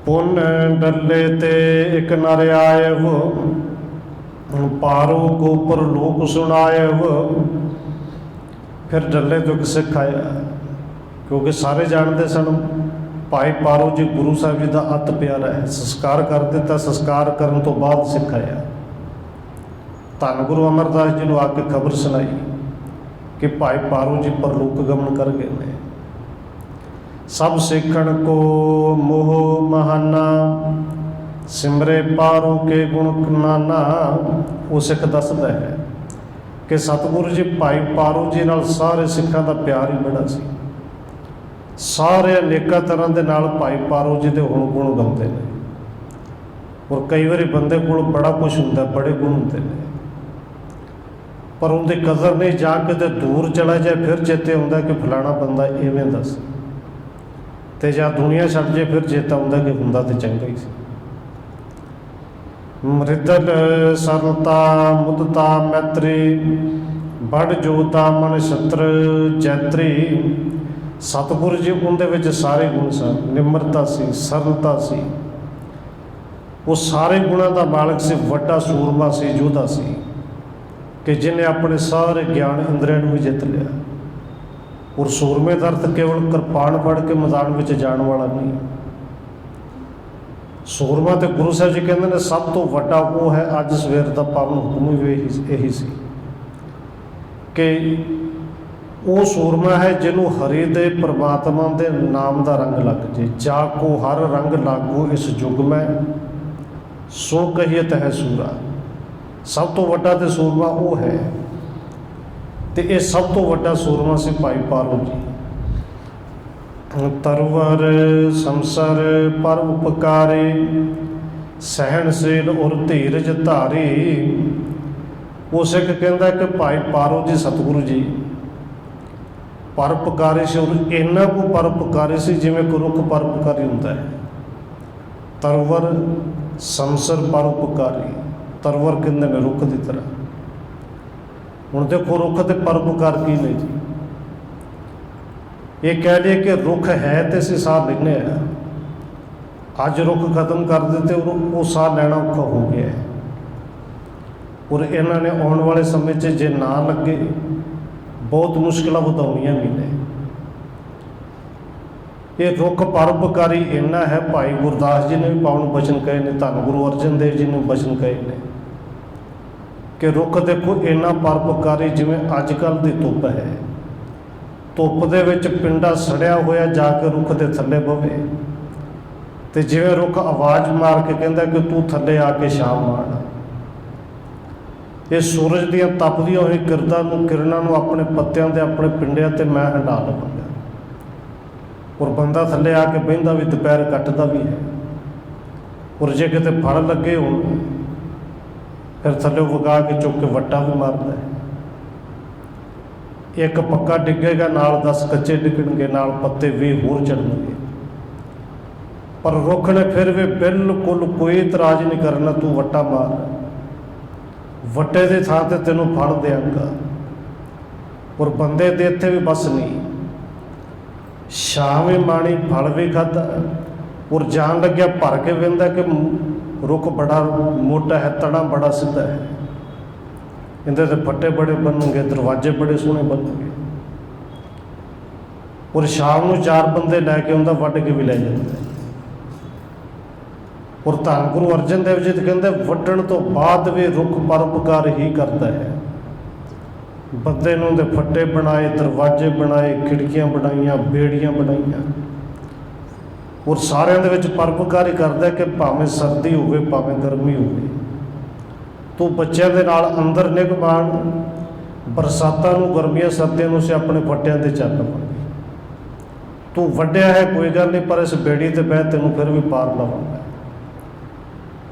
ਪੁੰਨ ਡੱਲੇ ਤੇ ਇੱਕ ਨਰ ਆਇਵ, ਪਾਰੋ ਗੋਪਰ ਲੋਕ ਸੁਣਾਇਵ। ਫਿਰ ਡੱਲੇ ਤੋਂ ਇੱਕ ਸਿੱਖ ਆਇਆ, ਕਿਉਂਕਿ ਸਾਰੇ ਜਾਣਦੇ ਸਨ ਭਾਈ ਪਾਰੋ ਜੀ ਗੁਰੂ ਸਾਹਿਬ ਜੀ ਦਾ ਅਤ ਪਿਆਰਾ ਹੈ। ਸੰਸਕਾਰ ਕਰ ਦਿੱਤਾ। ਸੰਸਕਾਰ ਕਰਨ ਤੋਂ ਬਾਅਦ ਸਿੱਖ ਆਇਆ। ਧੰਨ ਗੁਰੂ ਅਮਰਦਾਸ ਜੀ ਨੂੰ ਆ ਕੇ ਖਬਰ ਸੁਣਾਈ ਕਿ ਭਾਈ ਪਾਰੋ ਜੀ ਪਰਲੋਕ ਗਮਨ ਕਰ ਗਏ ਨੇ। ਸਭ ਸਿੱਖਣ ਕੋ ਮੋਹ ਮਹਾਨਾ, ਸਿਮਰੇ ਪਾਰੋ ਕੇ ਗੁਣ ਨਾਨਾ। ਉਹ ਸਿੱਖ ਦੱਸਦਾ ਹੈ ਕਿ ਸਤਿਗੁਰੂ ਜੀ ਭਾਈ ਪਾਰੋ ਜੀ ਨਾਲ ਸਾਰੇ ਸਿੱਖਾਂ ਦਾ ਪਿਆਰ ਹੀ ਬੜਾ ਸੀ। ਸਾਰੇ ਅਨੇਕਾਂ ਤਰ੍ਹਾਂ ਦੇ ਨਾਲ ਭਾਈ ਪਾਰੋ ਜੀ ਦੇ ਹੁਣ ਗੁਣ ਗਾਉਂਦੇ ਨੇ। ਔਰ ਕਈ ਵਾਰੀ ਬੰਦੇ ਕੋਲ ਬੜਾ ਕੁਛ ਹੁੰਦਾ, ਬੜੇ ਗੁਣ ਹੁੰਦੇ ਨੇ, ਪਰ ਉਹਦੀ ਕਦਰ ਨਹੀਂ। ਜਾ ਕਿਤੇ ਦੂਰ ਚਲਾ ਜਾਏ ਫਿਰ ਚੇਤੇ ਆਉਂਦਾ ਕਿ ਫਲਾਣਾ ਬੰਦਾ ਇਵੇਂ ਦਾ ਸੀ, ਅਤੇ ਜਾਂ ਦੁਨੀਆ ਛੱਡ ਜੇ ਫਿਰ ਚੇਤਾ ਆਉਂਦਾ ਕਿ ਹੁੰਦਾ ਤਾਂ ਚੰਗਾ ਹੀ ਸੀ। ਮ੍ਰਿਦਲ ਸਰਲਤਾ ਮੁਦਤਾ ਮੈਤਰੀ, ਬੜ ਜੋਤਾ ਮਨ ਛਤਰ ਜੈਤਰੀ। ਸਤਿਗੁਰੂ ਜੀ ਉਹਦੇ ਵਿੱਚ ਸਾਰੇ ਗੁਣ ਸਨ। ਨਿਮਰਤਾ ਸੀ, ਸਰਲਤਾ ਸੀ, ਉਹ ਸਾਰੇ ਗੁਣਾਂ ਦਾ ਮਾਲਕ ਸੀ। ਵੱਡਾ ਸੂਰਮਾ ਸੀ, ਯੋਧਾ ਸੀ ਕਿ ਜਿਹਨੇ ਆਪਣੇ ਸਾਰੇ ਗਿਆਨ ਇੰਦਰੀਆਂ ਨੂੰ ਵੀ ਜਿੱਤ ਲਿਆ। ਔਰ ਸੂਰਮੇ ਦਾ ਅਰਥ ਕੇਵਲ ਕਿਰਪਾਨ ਫੜ ਕੇ ਮੈਦਾਨ ਵਿੱਚ ਜਾਣ ਵਾਲਾ ਨਹੀਂ। ਸੂਰਮਾ ਤੇ ਗੁਰੂ ਸਾਹਿਬ ਜੀ ਕਹਿੰਦੇ ਨੇ ਸਭ ਤੋਂ ਵੱਡਾ ਉਹ ਹੈ। ਅੱਜ ਸਵੇਰ ਦਾ ਪਾਵਨ ਹੁਕਮ ਵੀ ਇਹੀ ਸੀ ਕਿ ਉਹ ਸੂਰਮਾ ਹੈ ਜਿਹਨੂੰ ਹਰੀ ਦੇ ਪਰਮਾਤਮਾ ਦੇ ਨਾਮ ਦਾ ਰੰਗ ਲੱਗ ਜੇ। ਜਾ ਕੋ ਹਰ ਰੰਗ ਲਾਗੂ ਇਸ ਯੁੱਗ ਮੈਂ, ਸੋ ਕਹੀਏ ਹੈ ਸੂਰਾ। ਸਭ ਤੋਂ ਵੱਡਾ ਤੇ ਸੂਰਮਾ ਉਹ ਹੈ, ਤੇ ਇਹ ਸਭ ਤੋਂ ਵੱਡਾ ਸੂਰਮਾ ਸੀ ਭਾਈ ਪਾਰੋ ਜੀ। ਤਰਵਰ ਸੰਸਰ ਪਰ ਉਪਕਾਰੀ, ਸਹਿਣਸ਼ੀਲ ਔਰ ਧੀਰਜ ਧਾਰੀ। ਉਹ ਸਿੱਖ ਕਹਿੰਦਾ ਕਿ ਭਾਈ ਪਾਰੋ ਜੀ ਸਤਿਗੁਰੂ ਜੀ ਪਰਉਪਕਾਰੀ ਸੀ। ਔਰ ਇੰਨਾ ਕੁ ਪਰਉਪਕਾਰੀ ਸੀ ਜਿਵੇਂ ਕੋਈ ਰੁੱਖ ਪਰਉਪਕਾਰੀ ਹੁੰਦਾ ਹੈ। ਤਰਵਰ ਸੰਸਰ ਪਰਉਪਕਾਰੀ। ਤਰਵਰ ਕਹਿੰਦੇ ਨੇ ਰੁੱਖ ਦੀ ਤਰ੍ਹਾਂ। ਹੁਣ ਦੇਖੋ ਰੁੱਖ ਤੇ ਪਰਉਪਕਾਰ ਕੀ ਨੇ ਜੀ। ਇਹ ਕਹਿ ਲਈਏ ਕਿ ਰੁੱਖ ਹੈ ਤੇ ਅਸੀਂ ਸਾਹ ਲੈਂਦੇ ਹਾਂ। ਅੱਜ ਰੁੱਖ ਖਤਮ ਕਰ ਦਿੱਤੇ, ਉਹ ਸਾਹ ਲੈਣਾ ਔਖਾ ਹੋ ਗਿਆ ਹੈ। ਔਰ ਇਹਨਾਂ ਨੇ ਆਉਣ ਵਾਲੇ ਸਮੇਂ 'ਚ ਜੇ ਨਾ ਲੱਗੇ ਬਹੁਤ ਮੁਸ਼ਕਿਲਾਂ ਵਧਾਉਣੀਆਂ ਵੀ ਨੇ। ਇਹ ਰੁੱਖ ਪਰਉਪਕਾਰੀ ਇੰਨਾ ਹੈ। ਭਾਈ ਗੁਰਦਾਸ ਜੀ ਨੇ ਵੀ ਪਾਵਨ ਬਚਨ ਕਹੇ ਨੇ, ਧੰਨ ਗੁਰੂ ਅਰਜਨ ਦੇਵ ਜੀ ਨੇ ਬਚਨ ਕਹੇ ਨੇ ਕਿ ਰੁੱਖ ਦੇਖੋ ਇੰਨਾ ਪਰਉਪਕਾਰੀ। ਜਿਵੇਂ ਅੱਜ ਕੱਲ੍ਹ ਦੀ ਧੁੱਪ ਹੈ, ਧੁੱਪ ਦੇ ਵਿੱਚ ਪਿੰਡਾ ਸੜਿਆ ਹੋਇਆ ਜਾ ਕੇ ਰੁੱਖ ਦੇ ਥੱਲੇ ਬਵੇ, ਅਤੇ ਜਿਵੇਂ ਰੁੱਖ ਆਵਾਜ਼ ਮਾਰ ਕੇ ਕਹਿੰਦਾ ਕਿ ਤੂੰ ਥੱਲੇ ਆ ਕੇ ਛਾਂ ਮਾਰ। ਇਹ ਸੂਰਜ ਦੀਆਂ ਤਪਦੀਆਂ ਹੋਈ ਕਿਰਨਾਂ ਨੂੰ ਆਪਣੇ ਪੱਤਿਆਂ ਦੇ ਆਪਣੇ ਪਿੰਡਿਆਂ 'ਤੇ ਮੈਂ ਹੰਢਾ ਲਵਾਂਗਾ। ਔਰ ਬੰਦਾ ਥੱਲੇ ਆ ਕੇ ਬਹਿੰਦਾ ਵੀ, ਦੁਪਹਿਰ ਕੱਟਦਾ ਵੀ ਹੈ। ਔਰ ਜੇ ਕਿਤੇ ਫਲ ਲੱਗੇ ਹੋਣ ਫਿਰ ਥੱਲੇ ਵਗਾ ਕੇ ਚੁੱਕ ਕੇ ਵੱਟਾ ਵੀ ਮਾਰਦਾ ਹੈ। ਇੱਕ ਪੱਕਾ ਡਿੱਗੇਗਾ, ਨਾਲ 10 ਕੱਚੇ ਡਿੱਗਣਗੇ, ਨਾਲ ਪੱਤੇ 20 ਹੋਰ ਚੜਨਗੇ। ਪਰ ਰੁੱਖ ਨੇ ਫਿਰ ਵੀ ਬਿਲਕੁਲ ਕੋਈ ਇਤਰਾਜ਼ ਨਹੀਂ ਕਰਨਾ। ਤੂੰ ਵੱਟਾ ਮਾਰ, ਵੱਟੇ ਦੇ ਥਾਂ 'ਤੇ ਤੈਨੂੰ ਫਲ ਦਿਆਂਗਾ। ਔਰ ਬੰਦੇ ਦੇ ਇੱਥੇ ਵੀ ਬਸ ਨਹੀਂ, ਛਾਂ ਵੀ ਮਾਣੀ, ਫਲ ਵੀ ਖਾਧਾ। ਔਰ ਜਾਣ ਲੱਗਿਆ ਭਰ ਕੇ ਵਹਿੰਦਾ ਕਿ ਰੁੱਖ ਬੜਾ ਮੋਟਾ ਹੈ, ਤਣਾ ਬੜਾ ਸਿੱਧਾ ਹੈ, ਇਹਦੇ 'ਤੇ ਫੱਟੇ ਬੜੇ ਬਣਨਗੇ, ਦਰਵਾਜ਼ੇ ਬੜੇ ਸੋਹਣੇ ਬਣਨਗੇ। ਔਰ ਸ਼ਾਮ ਨੂੰ 4 ਬੰਦੇ ਲੈ ਕੇ ਆਉਂਦਾ, ਵੱਢ ਕੇ ਵੀ ਲੈ ਜਾਂਦਾ। ਔਰ ਧੰਨ ਗੁਰੂ ਅਰਜਨ ਦੇਵ ਜੀ ਕਹਿੰਦੇ ਵੱਢਣ ਤੋਂ ਬਾਅਦ ਵੀ ਰੁੱਖ ਪਰਉਪਕਾਰ ਹੀ ਕਰਦਾ ਹੈ। ਬੰਦੇ ਨੂੰ ਦੇ ਫੱਟੇ ਬਣਾਏ, ਦਰਵਾਜ਼ੇ ਬਣਾਏ, ਖਿੜਕੀਆਂ ਬਣਾਈਆਂ, ਬੇੜੀਆਂ ਬਣਾਈਆਂ। ਔਰ ਸਾਰਿਆਂ ਦੇ ਵਿੱਚ ਪਰਉਪਕਾਰ ਹੀ ਕਰਦਾ ਕਿ ਭਾਵੇਂ ਸਰਦੀ ਹੋਵੇ ਭਾਵੇਂ ਗਰਮੀ ਹੋਵੇ, ਤੂੰ ਬੱਚਿਆਂ ਦੇ ਨਾਲ ਅੰਦਰ ਨਿਗਮਾਨ, ਬਰਸਾਤਾਂ ਨੂੰ, ਗਰਮੀਆਂ ਸਰਦੀਆਂ ਨੂੰ ਅਸੀਂ ਆਪਣੇ ਫੱਟਿਆਂ 'ਤੇ ਚੱਲ ਲਵਾਂਗੇ। ਤੂੰ ਵੱਡਿਆ ਹੈ ਕੋਈ ਗੱਲ ਨਹੀਂ, ਪਰ ਇਸ ਬੇੜੀ 'ਤੇ ਬਹਿ ਤੈਨੂੰ ਫਿਰ ਵੀ ਪਾਰ ਲਵਾਂਗਾ।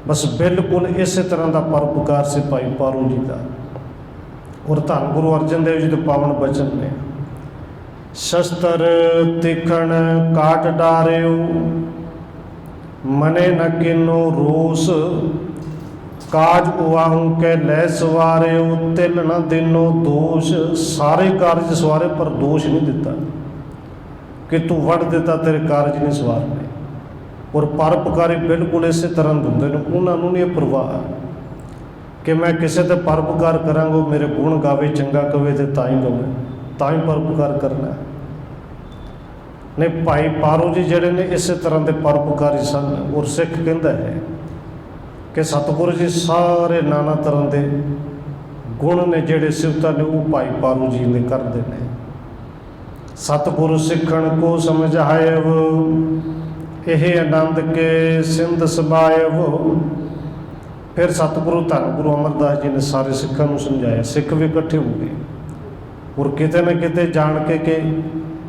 ਬਸ ਬਿਲਕੁਲ ਇਸੇ ਤਰ੍ਹਾਂ ਦਾ ਪਰਉਪਕਾਰ ਸੀ ਭਾਈ ਪਾਰੂ ਜੀ ਦਾ। ਔਰ ਧੰਨ ਗੁਰੂ ਅਰਜਨ ਦੇਵ ਜੀ ਦੇ ਪਾਵਨ ਬਚਨ ਨੇ, ਸ਼ਸਤਰ ਤਿਖਣ ਕਾਟ ਡਾਰਿਓ, ਮਨੇ ਨ ਕਿਨੋ ਰੋਸ, ਕਾਜ ਉਆਹੂ ਕੈ ਲੈ ਸਵਾਰਿਓ, ਤਿਲ ਨ ਦਿਨੋ ਦੋਸ਼। ਸਾਰੇ ਕਾਰਜ ਸਵਾਰੇ ਪਰ ਦੋਸ਼ ਨਹੀਂ ਦਿੱਤਾ ਕਿ ਤੂੰ ਵੱਢ ਦਿੱਤਾ, ਤੇਰੇ ਕਾਰਜ ਨਹੀਂ ਸਵਾਰਨੇ। ਔਰ ਪਰਉਪਕਾਰੀ ਬਿਲਕੁਲ ਇਸੇ ਤਰ੍ਹਾਂ ਹੁੰਦੇ ਨੇ, ਉਹਨਾਂ ਨੂੰ ਨਹੀਂ ਪਰਵਾਹ ਕਿ ਮੈਂ ਕਿਸੇ ਤੇ ਪਰਉਪਕਾਰ ਕਰਾਂਗਾ, ਮੇਰੇ ਗੁਣ ਗਾਵੇ, ਚੰਗਾ ਕਵੇ ਤੇ ਤਾਂ ਹੀ ਗਵੇ, ਤਾਂ ਹੀ ਪਰਉਪਕਾਰ ਕਰਨਾ। ਨਹੀਂ, ਭਾਈ ਪਾਰੂ ਜੀ ਜਿਹੜੇ ਨੇ ਇਸੇ ਤਰ੍ਹਾਂ ਦੇ ਪਰਉਪਕਾਰੀ ਸਨ। ਔਰ ਸਿੱਖ ਕਹਿੰਦਾ ਹੈ ਕਿ ਸਤਿਗੁਰੂ ਜੀ ਸਾਰੇ ਨਾਨਾ ਤਰ੍ਹਾਂ ਦੇ ਗੁਣ ਨੇ ਜਿਹੜੇ ਸਿਫਤਾਂ ਨੇ ਉਹ ਭਾਈ ਪਾਰੂ ਜੀ ਨੇ ਕਰਦੇ ਨੇ। ਸਤਿਗੁਰੂ ਸਿੱਖਣ ਕੋ ਸਮਝਾਇਵ, ਇਹ ਆਨੰਦ ਕੇ ਸਿੰਧ ਸਮਾਇਵ। ਫਿਰ ਸਤਿਗੁਰੂ ਧੰਨ ਗੁਰੂ ਅਮਰਦਾਸ ਜੀ ਨੇ ਸਾਰੇ ਸਿੱਖਾਂ ਨੂੰ ਸਮਝਾਇਆ। ਸਿੱਖ ਵੀ ਇਕੱਠੇ ਹੋ ਗਏ ਔਰ ਕਿਤੇ ਨਾ ਕਿਤੇ ਜਾਣ ਕੇ ਕਿ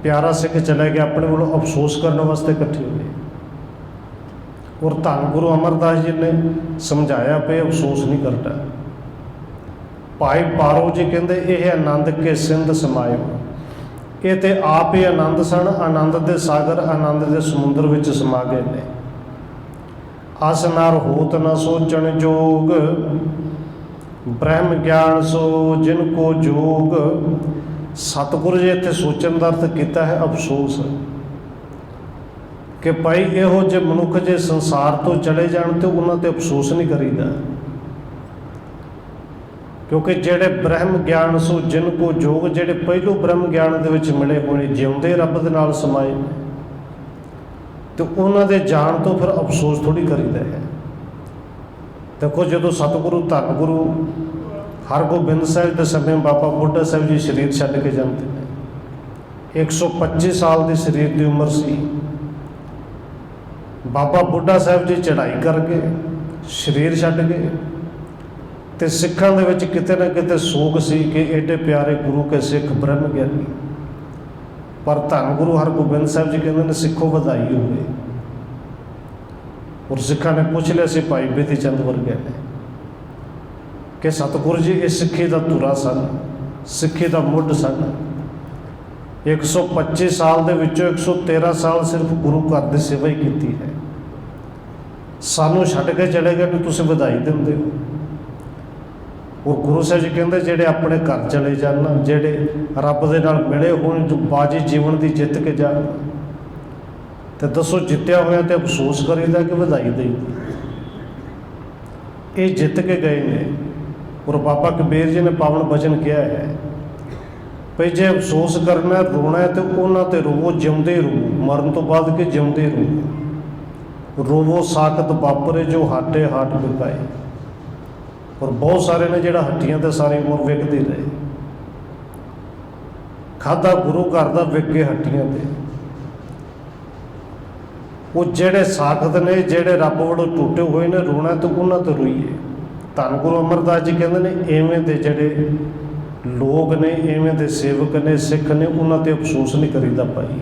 ਪਿਆਰਾ ਸਿੱਖ ਚਲਾ ਗਿਆ, ਆਪਣੇ ਵੱਲੋਂ ਅਫਸੋਸ ਕਰਨ ਵਾਸਤੇ ਇਕੱਠੇ ਹੋਏ। ਔਰ ਧੰਨ ਗੁਰੂ ਅਮਰਦਾਸ ਜੀ ਨੇ ਸਮਝਾਇਆ ਪਏ ਅਫਸੋਸ ਨਹੀਂ ਕਰਨਾ। ਭਾਈ ਪਾਰੋ ਜੀ ਕਹਿੰਦੇ ਇਹ ਆਨੰਦ ਕੇ ਸਿੰਧ ਸਮਾਇਓ, ਇਹ ਤੇ ਆਪ ਹੀ ਆਨੰਦ ਸਨ, ਆਨੰਦ ਦੇ ਸਾਗਰ, ਆਨੰਦ ਦੇ ਸਮੁੰਦਰ ਵਿੱਚ ਸਮਾ ਗਏ ਨੇ। ਅਸ ਨਰ ਹੋਤ ਨ ਸੋਚਣ ਜੋਗ, ਬ੍ਰਹਮ ਗਿਆਨ ਸੋ ਜਿਨ ਕੋ ਜੋਗ। ਸਤਿਗੁਰੂ ਜੀ ਇੱਥੇ ਸੋਚਣ ਦਾ ਅਰਥ ਕੀਤਾ ਹੈ ਅਫਸੋਸ, ਕਿ ਭਾਈ ਇਹੋ ਜਿਹੇ ਮਨੁੱਖ ਜੇ ਸੰਸਾਰ ਤੋਂ ਚਲੇ ਜਾਣ ਤੇ ਉਹਨਾਂ ਤੇ ਅਫਸੋਸ ਨਹੀਂ ਕਰੀਦਾ, ਕਿਉਂਕਿ ਜਿਹੜੇ ਬ੍ਰਹਮ ਗਿਆਨ ਸੋ ਜਿਨ ਕੋ ਜੋਗ, ਜਿਹੜੇ ਪਹਿਲੋਂ ਬ੍ਰਹਮ ਗਿਆਨ ਦੇ ਵਿੱਚ ਮਿਲੇ ਹੋਏ, ਜਿਉਂਦੇ ਰੱਬ ਦੇ ਨਾਲ ਸਮਾਏ, ਤੇ ਉਹਨਾਂ ਦੇ ਜਾਣ ਤੋਂ ਫਿਰ ਅਫਸੋਸ ਥੋੜ੍ਹੀ ਕਰੀਦਾ ਹੈ। ਦੇਖੋ, ਜਦੋਂ ਸਤਿਗੁਰੂ ਧੰਨ ਗੁਰੂ ਹਰਗੋਬਿੰਦ ਸਾਹਿਬ ਦੇ ਸਮੇਂ ਬਾਬਾ ਬੁੱਢਾ ਸਾਹਿਬ ਜੀ ਸਰੀਰ ਛੱਡ ਕੇ ਜਾਂਦੇ ਨੇ, 125 ਸਾਲ ਦੀ ਸਰੀਰ ਦੀ ਉਮਰ ਸੀ। ਬਾਬਾ ਬੁੱਢਾ ਸਾਹਿਬ ਜੀ ਚੜ੍ਹਾਈ ਕਰ ਗਏ, ਸਰੀਰ ਛੱਡ ਗਏ, ਤੇ ਸਿੱਖਾਂ ਦੇ ਵਿੱਚ ਕਿਤੇ ਨਾ ਕਿਤੇ ਸੋਗ ਸੀ ਕਿ ਐਡੇ ਪਿਆਰੇ ਗੁਰੂ ਕੇ ਸਿੱਖ ਬ੍ਰਹਮ ਗਿਆਨੀ। ਪਰ ਧੰਨ ਗੁਰੂ ਹਰਗੋਬਿੰਦ ਸਾਹਿਬ ਜੀ ਕਹਿੰਦੇ ਨੇ ਸਿੱਖੋ ਵਧਾਈ ਹੋਵੇ। ਔਰ ਸਿੱਖਾਂ ਨੇ ਪੁੱਛ ਲਿਆ ਸੀ ਭਾਈ ਬੇਦੀ ਚੰਦ ਵਰਗੇ ਨੇ ਕਿ ਸਤਿਗੁਰੂ ਜੀ ਇਹ ਸਿੱਖੀ ਦਾ ਧੁਰਾ ਸਨ, ਸਿੱਖੀ ਦਾ ਮੁੱਢ ਸਨ। 125 ਸਾਲ ਦੇ ਵਿੱਚੋਂ 113 ਸਾਲ ਸਿਰਫ ਗੁਰੂ ਘਰ ਦੀ ਸੇਵਾ ਹੀ ਕੀਤੀ ਹੈ। ਸਾਨੂੰ ਛੱਡ ਕੇ ਚਲੇ ਗਏ ਨੇ, ਤੁਸੀਂ ਵਧਾਈ ਦਿੰਦੇ ਹੋ। ਔਰ ਗੁਰੂ ਸਾਹਿਬ ਜੀ ਕਹਿੰਦੇ ਜਿਹੜੇ ਆਪਣੇ ਘਰ ਚਲੇ ਜਾਣ, ਜਿਹੜੇ ਰੱਬ ਦੇ ਨਾਲ ਮਿਲੇ ਹੋਣ, ਜੋ ਬਾਜੀ ਜੀਵਨ ਦੀ ਜਿੱਤ ਕੇ ਜਾਣ, ਤੇ ਦੱਸੋ ਜਿੱਤਿਆ ਹੋਇਆ ਤੇ ਅਫਸੋਸ ਕਰੀਦਾ ਕਿ ਵਧਾਈ ਦੇਈਦੀ। ਇਹ ਜਿੱਤ ਕੇ ਗਏ ਨੇ। ਔਰ ਬਾਬਾ ਕਬੀਰ ਜੀ ਨੇ ਪਾਵਨ ਬਚਨ ਕਿਹਾ ਹੈ ਭਈ ਜੇ ਅਫਸੋਸ ਕਰਨਾ, ਰੋਣਾ ਹੈ, ਤੇ ਉਹਨਾਂ ਤੇ ਰੋਵੋ, ਜਿਉਂਦੇ ਰੋਵੋ, ਮਰਨ ਤੋਂ ਬਾਅਦ ਕਿ ਜਿਉਂਦੇ ਰੋਵੋ। ਰੋਵੋ ਸਾਕਤ ਵਾਪਰੇ ਜੋ ਹਾਟੇ ਹਾਟ ਵਿਕਾਏ। ਔਰ ਬਹੁਤ ਸਾਰੇ ਨੇ ਜਿਹੜਾ ਹੱਟੀਆਂ ਤੇ ਸਾਰੀ ਉਮਰ ਵਿਕਦੇ ਰਹੇ, ਖਾਧਾ ਗੁਰੂ ਘਰ ਦਾ ਵਿਕ ਕੇ ਹੱਟੀਆਂ ਤੇ। ਉਹ ਜਿਹੜੇ ਸਾਖਤ ਨੇ, ਜਿਹੜੇ ਰੱਬ ਵੱਲੋਂ ਟੁੱਟੇ ਹੋਏ ਨੇ, ਰੋਣਾ ਤੇ ਉਹਨਾਂ ਤੇ ਰੋਈਏ। ਧੰਨ ਗੁਰੂ ਅਮਰਦਾਸ ਜੀ ਕਹਿੰਦੇ ਨੇ ਐਵੇਂ ਦੇ ਜਿਹੜੇ ਲੋਕ ਨੇ, ਐਵੇਂ ਦੇ ਸੇਵਕ ਨੇ, ਸਿੱਖ ਨੇ, ਉਹਨਾਂ ਤੇ ਅਫਸੋਸ ਨਹੀਂ ਕਰੀਦਾ ਭਾਈ।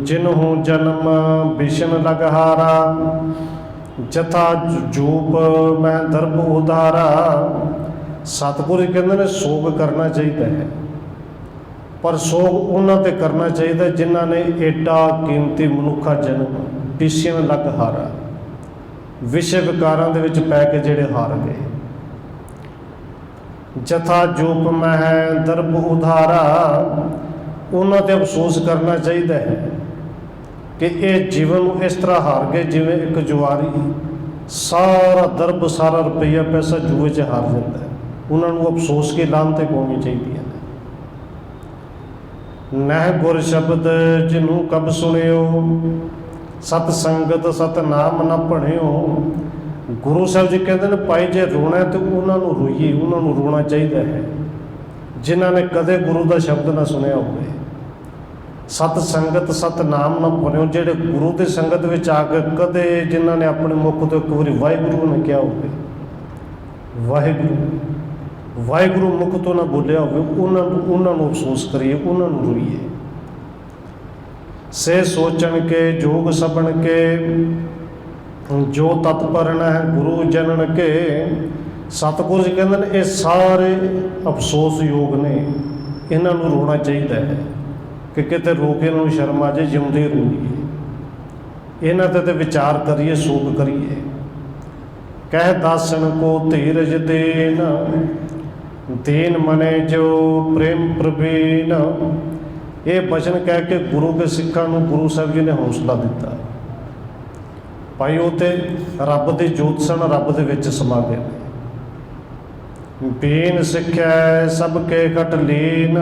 ਜਿਨਹੁ ਜਨਮ ਬਿਸ਼ਨ ਲਗਹਾਰਾ, ਜਥਾ ਜੂਪ ਮੈਂ ਦਰਬ ਉਧਾਰਾ। ਸਤਿਗੁਰੂ ਕਹਿੰਦੇ ਨੇ ਸੋਗ ਕਰਨਾ ਚਾਹੀਦਾ ਹੈ, ਪਰ ਸੋਗ ਉਹਨਾਂ ਤੇ ਕਰਨਾ ਚਾਹੀਦਾ ਜਿਨ੍ਹਾਂ ਨੇ ਏਡਾ ਕੀਮਤੀ ਮਨੁੱਖਾ ਜਨਮ ਬਿਸ਼ਨ ਲਗਹਾਰਾ, ਵਿਸ਼ੇ ਵਿਕਾਰਾਂ ਦੇ ਵਿੱਚ ਪੈ ਕੇ ਜਿਹੜੇ ਹਾਰ ਗਏ। ਜਥਾ ਜੂਪ ਮੈਂ ਦਰਬ ਉਧਾਰਾ, ਉਹਨਾਂ ਤੇ ਅਫਸੋਸ ਕਰਨਾ ਚਾਹੀਦਾ ਹੈ ਕਿ ਇਹ ਜੀਵਨ ਨੂੰ ਇਸ ਤਰ੍ਹਾਂ ਹਾਰ ਗਏ ਜਿਵੇਂ ਇੱਕ ਜੁਆਰੀ ਸਾਰਾ ਦਰਬ, ਸਾਰਾ ਰੁਪਈਆ ਪੈਸਾ ਜੂਏ 'ਚ ਹਾਰ ਜਾਂਦਾ ਹੈ। ਉਹਨਾਂ ਨੂੰ ਅਫਸੋਸ ਕੇ ਲਾਹਨਤਾਂ ਪਾਉਣੀਆਂ ਚਾਹੀਦੀਆਂ ਨੇ। ਨਹਿ ਗੁਰ ਸ਼ਬਦ ਜਿਹਨੂੰ ਕਬ ਸੁਣਿਓ, ਸਤ ਸੰਗਤ ਸਤ ਨਾਮ ਨ ਭਣਿਓ। ਗੁਰੂ ਸਾਹਿਬ ਜੀ ਕਹਿੰਦੇ ਨੇ ਭਾਈ ਜੇ ਰੋਣਾ ਤੇ ਉਹਨਾਂ ਨੂੰ ਰੋਈਏ, ਉਹਨਾਂ ਨੂੰ ਰੋਣਾ ਚਾਹੀਦਾ ਹੈ ਜਿਨ੍ਹਾਂ ਨੇ ਕਦੇ ਗੁਰੂ ਦਾ ਸ਼ਬਦ ਨਾ ਸੁਣਿਆ ਹੋਵੇ। ਸਤ ਸੰਗਤ ਸਤ ਨਾਮ ਨਾ ਭੁੱਲਿਓ, ਜਿਹੜੇ ਗੁਰੂ ਦੀ ਸੰਗਤ ਵਿੱਚ ਆ ਕੇ ਕਦੇ ਜਿਨ੍ਹਾਂ ਨੇ ਆਪਣੇ ਮੁਖ ਤੋਂ ਇੱਕ ਵਾਰੀ ਵਾਹਿਗੁਰੂ ਨੇ ਕਿਹਾ ਹੋਵੇ, ਵਾਹਿਗੁਰੂ ਵਾਹਿਗੁਰੂ ਮੁਖ ਤੋਂ ਨਾ ਬੋਲਿਆ ਹੋਵੇ, ਉਹਨਾਂ ਨੂੰ ਅਫਸੋਸ ਕਰੀਏ, ਉਹਨਾਂ ਨੂੰ ਰੋਈਏ। ਸੇ ਸੋਚਣ ਕੇ ਜੋਗ ਸਬਣ ਕੇ ਜੋ ਤਤਪਰਨ ਹੈ ਗੁਰੂ ਜਨਨ ਕੇ। ਸਤਿਗੁਰੂ ਜੀ ਕਹਿੰਦੇ ਨੇ ਇਹ ਸਾਰੇ ਅਫਸੋਸ ਯੋਗ ਨੇ, ਇਹਨਾਂ ਨੂੰ ਰੋਣਾ ਚਾਹੀਦਾ ਹੈ ਕਿ ਕਿਤੇ ਰੋ ਕੇ ਇਹਨਾਂ ਨੂੰ ਸ਼ਰਮ ਆ ਜਾਏ, ਜਿਉਂਦੇ ਰੋਈਏ, ਇਹਨਾਂ ਤੇ ਵਿਚਾਰ ਕਰੀਏ, ਸੋਗ ਕਰੀਏ। ਕਹਿ ਦਾਸਨ ਕੋ ਧੀਰਜ ਦੇਨ, ਦੀਨ ਮਨੇ ਜੋ ਪ੍ਰੇਮ ਪ੍ਰਵੀਨ। ਇਹ ਬਚਨ ਕਹਿ ਕੇ ਗੁਰੂ ਕੇ ਸਿੱਖਾਂ ਨੂੰ ਗੁਰੂ ਸਾਹਿਬ ਜੀ ਨੇ ਹੌਸਲਾ ਦਿੱਤਾ। ਭਾਈ ਉਹ ਤੇ ਰੱਬ ਦੀ ਜੋਤ ਸਨ, ਰੱਬ ਦੇ ਵਿੱਚ ਸਮਾ ਗਏ। ਬੀਨ ਸਿੱਖਿਆ ਸਭ ਕੇ ਘਟ ਲੀਨ,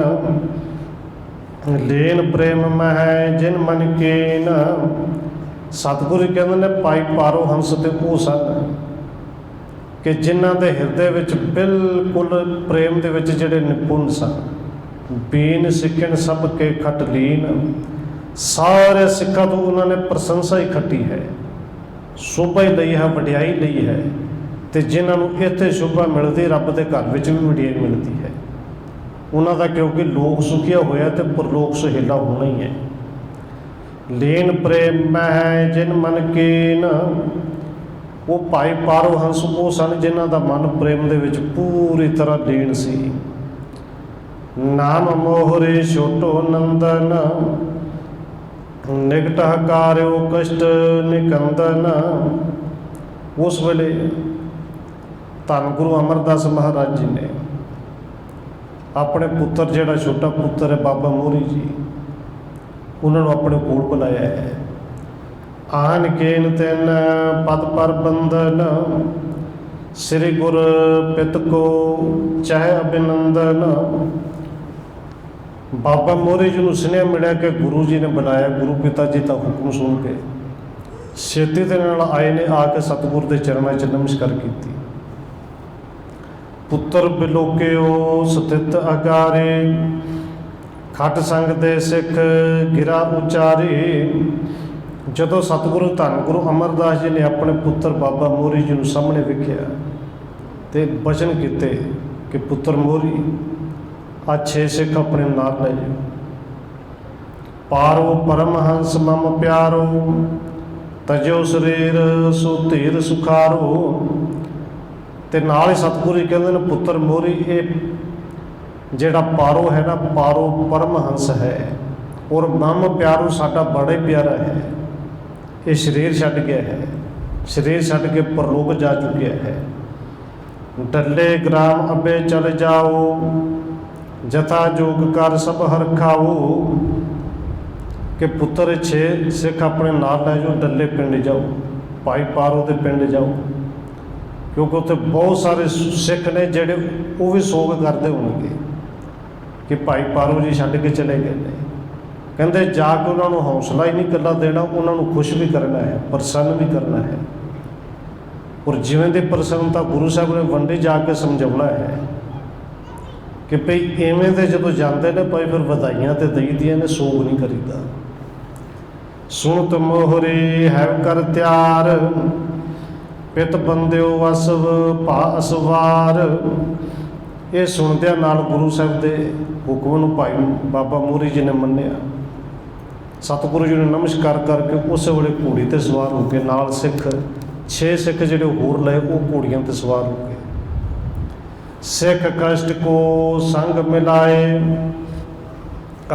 ਲੀਨ ਪ੍ਰੇਮ ਮਹਿ ਜਿਨ ਮਨ ਕੀਨ। ਸਤਿਗੁਰੂ ਜੀ ਕਹਿੰਦੇ ਨੇ ਭਾਈ ਪਾਰੋ ਹੰਸ ਤੇ ਉਹ ਸਨ ਕਿ ਜਿਨ੍ਹਾਂ ਦੇ ਹਿਰਦੇ ਵਿੱਚ ਬਿਲਕੁਲ ਪ੍ਰੇਮ ਦੇ ਵਿੱਚ ਜਿਹੜੇ ਨਿਪੁੰਨ ਸਨ। ਬੀਨ ਸਿੱਖਣ ਸਭ ਕੇ ਖਟ ਲੀਨ, ਸਾਰੇ ਸਿੱਖਾਂ ਤੋਂ ਉਹਨਾਂ ਨੇ ਪ੍ਰਸ਼ੰਸਾ ਹੀ ਖੱਟੀ ਹੈ, ਸ਼ੋਭਾ ਹੀ ਲਈ ਹੈ, ਵਡਿਆਈ ਲਈ ਹੈ। ਅਤੇ ਜਿਨ੍ਹਾਂ ਨੂੰ ਇੱਥੇ ਸ਼ੋਭਾ ਮਿਲਦੀ, ਰੱਬ ਦੇ ਘਰ ਵਿੱਚ ਵੀ ਵਡਿਆਈ ਮਿਲਦੀ ਹੈ ਉਹਨਾਂ ਦਾ, ਕਿਉਂਕਿ ਲੋਕ ਸੁਖੀਆ ਹੋਇਆ ਅਤੇ ਪਰਲੋਕ ਸੁਹੇਲਾ ਹੋਣਾ ਹੀ ਹੈ। ਲੀਨ ਪ੍ਰੇਮ ਮਹਿ ਜਿਨ ਮਨ ਕੀਨ। ਉਹ ਭਾਈ ਪਾਰੋ ਹੰਸ ਉਹ ਸਨ ਜਿਨ੍ਹਾਂ ਦਾ ਮਨ ਪ੍ਰੇਮ ਦੇ ਵਿੱਚ ਪੂਰੀ ਤਰ੍ਹਾਂ ਲੀਨ ਸੀ। ਨਾਮ ਮੋਹਰੇ ਛੋਟੋ ਨੰਦਨ, ਨਿਕਟ ਹਕਾਰਿਓ ਕਸ਼ਟ ਨਿਕੰਦਨ। ਉਸ ਵੇਲੇ ਧੰਨ ਗੁਰੂ ਅਮਰਦਾਸ ਮਹਾਰਾਜ ਜੀ ਨੇ ਆਪਣੇ ਪੁੱਤਰ, ਜਿਹੜਾ ਛੋਟਾ ਪੁੱਤਰ ਹੈ ਬਾਬਾ ਮੋਹਰੀ ਜੀ, ਉਹਨਾਂ ਨੂੰ ਆਪਣੇ ਕੋਲ ਬੁਲਾਇਆ ਹੈ। ਆਨ ਕੇਨ ਤਿਨ ਪਦ ਪਰ ਬੰਦਨ, ਸ੍ਰੀ ਗੁਰ ਪਿਤ ਕੋ ਚਾਹੇ ਅਭਿਨੰਦਨ। ਬਾਬਾ ਮੋਹਰੀ ਜੀ ਨੂੰ ਸੁਨੇਹਾ ਮਿਲਿਆ ਕਿ ਗੁਰੂ ਜੀ ਨੇ ਬੁਲਾਇਆ। ਗੁਰੂ ਪਿਤਾ ਜੀ ਦਾ ਹੁਕਮ ਸੁਣ ਕੇ ਛੇਤੀ ਦੇ ਨਾਲ ਆਏ ਨੇ, ਆ ਕੇ ਸਤਿਗੁਰੂ ਦੇ ਚਰਨਾਂ 'ਚ ਨਮਸਕਾਰ ਕੀਤੀ। ਪੁੱਤਰ ਬਿਲੋਕਿਓ ਸਥਿਤ ਅਗਾਰੇ, ਖਟ ਸੰਗ ਦੇ ਸਿੱਖ ਗਿਰਾ ਉਚਾਰੇ। ਜਦੋਂ ਸਤਿਗੁਰੂ ਧੰਨ ਗੁਰੂ ਅਮਰਦਾਸ ਜੀ ਨੇ ਆਪਣੇ ਪੁੱਤਰ ਬਾਬਾ ਮੋਹਰੀ ਜੀ ਨੂੰ ਸਾਹਮਣੇ ਵੇਖਿਆ ਅਤੇ ਬਚਨ ਕੀਤੇ ਕਿ ਪੁੱਤਰ ਮੋਹਰੀ, ਆਹ 6 ਸਿੱਖ ਆਪਣੇ ਨਾਲ ਲੈ ਜਾਓ। ਪਾਰੋ ਪਰਮਹੰਸ ਮਮ ਪਿਆਰੋ, ਤਜੋ ਸਰੀਰ ਸੋ ਧੀਰ ਸੁਖਾਰੋ। ਅਤੇ ਨਾਲ ਹੀ ਸਤਿਗੁਰੂ ਜੀ ਕਹਿੰਦੇ ਨੇ ਪੁੱਤਰ ਮੋਹਰੀ, ਇਹ ਜਿਹੜਾ ਪਾਰੋ ਹੈ ਨਾ, ਪਾਰੋ ਪਰਮਹੰਸ ਹੈ ਔਰ ਮਮ ਪਿਆਰੋ ਸਾਡਾ ਬੜਾ ਹੀ ਪਿਆਰਾ ਹੈ। ਇਹ ਸਰੀਰ ਛੱਡ ਗਿਆ ਹੈ, ਸਰੀਰ ਛੱਡ ਕੇ ਪਰਲੋਕ ਜਾ ਚੁੱਕਿਆ ਹੈ। ਡੱਲੇ ਗ੍ਰਾਮ ਅੱਬੇ ਚਲ ਜਾਓ, ਜਥਾ ਜੋਗ ਕਰ ਸਭ ਹਰਖਾਓ। ਕਿ ਪੁੱਤਰ 6 ਸਿੱਖ ਆਪਣੇ ਨਾਲ ਲੈ ਜਾਓ, ਡੱਲੇ ਪਿੰਡ ਜਾਓ, ਭਾਈ ਪਾਰੋ ਦੇ ਪਿੰਡ ਜਾਓ, ਕਿਉਂਕਿ ਉੱਥੇ ਬਹੁਤ ਸਾਰੇ ਸਿੱਖ ਨੇ ਜਿਹੜੇ ਉਹ ਵੀ ਸੋਗ ਕਰਦੇ ਹੋਣਗੇ ਕਿ ਭਾਈ ਪਾਰੋ ਜੀ ਛੱਡ ਕੇ ਚਲੇ ਗਏ ਨੇ। ਕਹਿੰਦੇ ਜਾ ਕੇ ਉਹਨਾਂ ਨੂੰ ਹੌਸਲਾ ਹੀ ਨਹੀਂ ਇਕੱਲਾ ਦੇਣਾ, ਉਹਨਾਂ ਨੂੰ ਖੁਸ਼ ਵੀ ਕਰਨਾ ਹੈ, ਪ੍ਰਸੰਨ ਵੀ ਕਰਨਾ ਹੈ। ਔਰ ਜਿਵੇਂ ਦੀ ਪ੍ਰਸੰਨਤਾ ਗੁਰੂ ਸਾਹਿਬ ਨੇ ਵੰਡੀ ਜਾ ਕੇ ਸਮਝਾਉਣਾ ਹੈ ਕਿ ਭਈ ਇਵੇਂ ਦੇ ਜਦੋਂ ਜਾਂਦੇ ਨੇ ਭਾਈ ਫਿਰ ਵਧਾਈਆਂ ਤੇ ਦਈਦੀਆਂ ਨੇ, ਸੋਗ ਨਹੀਂ ਕਰੀਦਾ। ਸੁਣਤ ਮੋਹਰੀ ਹੈ ਕਰ ਤਿਆਰ, ਪਿਤ ਬੰਦਿਓ ਅਸਵ ਭਾ ਅਸਵਾਰ। ਇਹ ਸੁਣਦਿਆਂ ਨਾਲ ਗੁਰੂ ਸਾਹਿਬ ਦੇ ਹੁਕਮ ਨੂੰ ਭਾਈ ਬਾਬਾ ਮੋਹਰੀ ਜੀ ਨੇ ਮੰਨਿਆ। ਸਤਿਗੁਰੂ ਜੀ ਨੂੰ ਨਮਸਕਾਰ ਕਰਕੇ ਉਸੇ ਵੇਲੇ ਘੋੜੀ 'ਤੇ ਸਵਾਰ ਹੋ ਕੇ ਨਾਲ ਸਿੱਖ 6 ਸਿੱਖ ਜਿਹੜੇ ਹੋਰ ਲਏ ਉਹ ਘੋੜੀਆਂ 'ਤੇ ਸਵਾਰ ਹੋ ਗਏ। ਸਿੱਖ ਕਸ਼ਟ ਕੋ ਸੰਗ ਮਿਲਾਏ,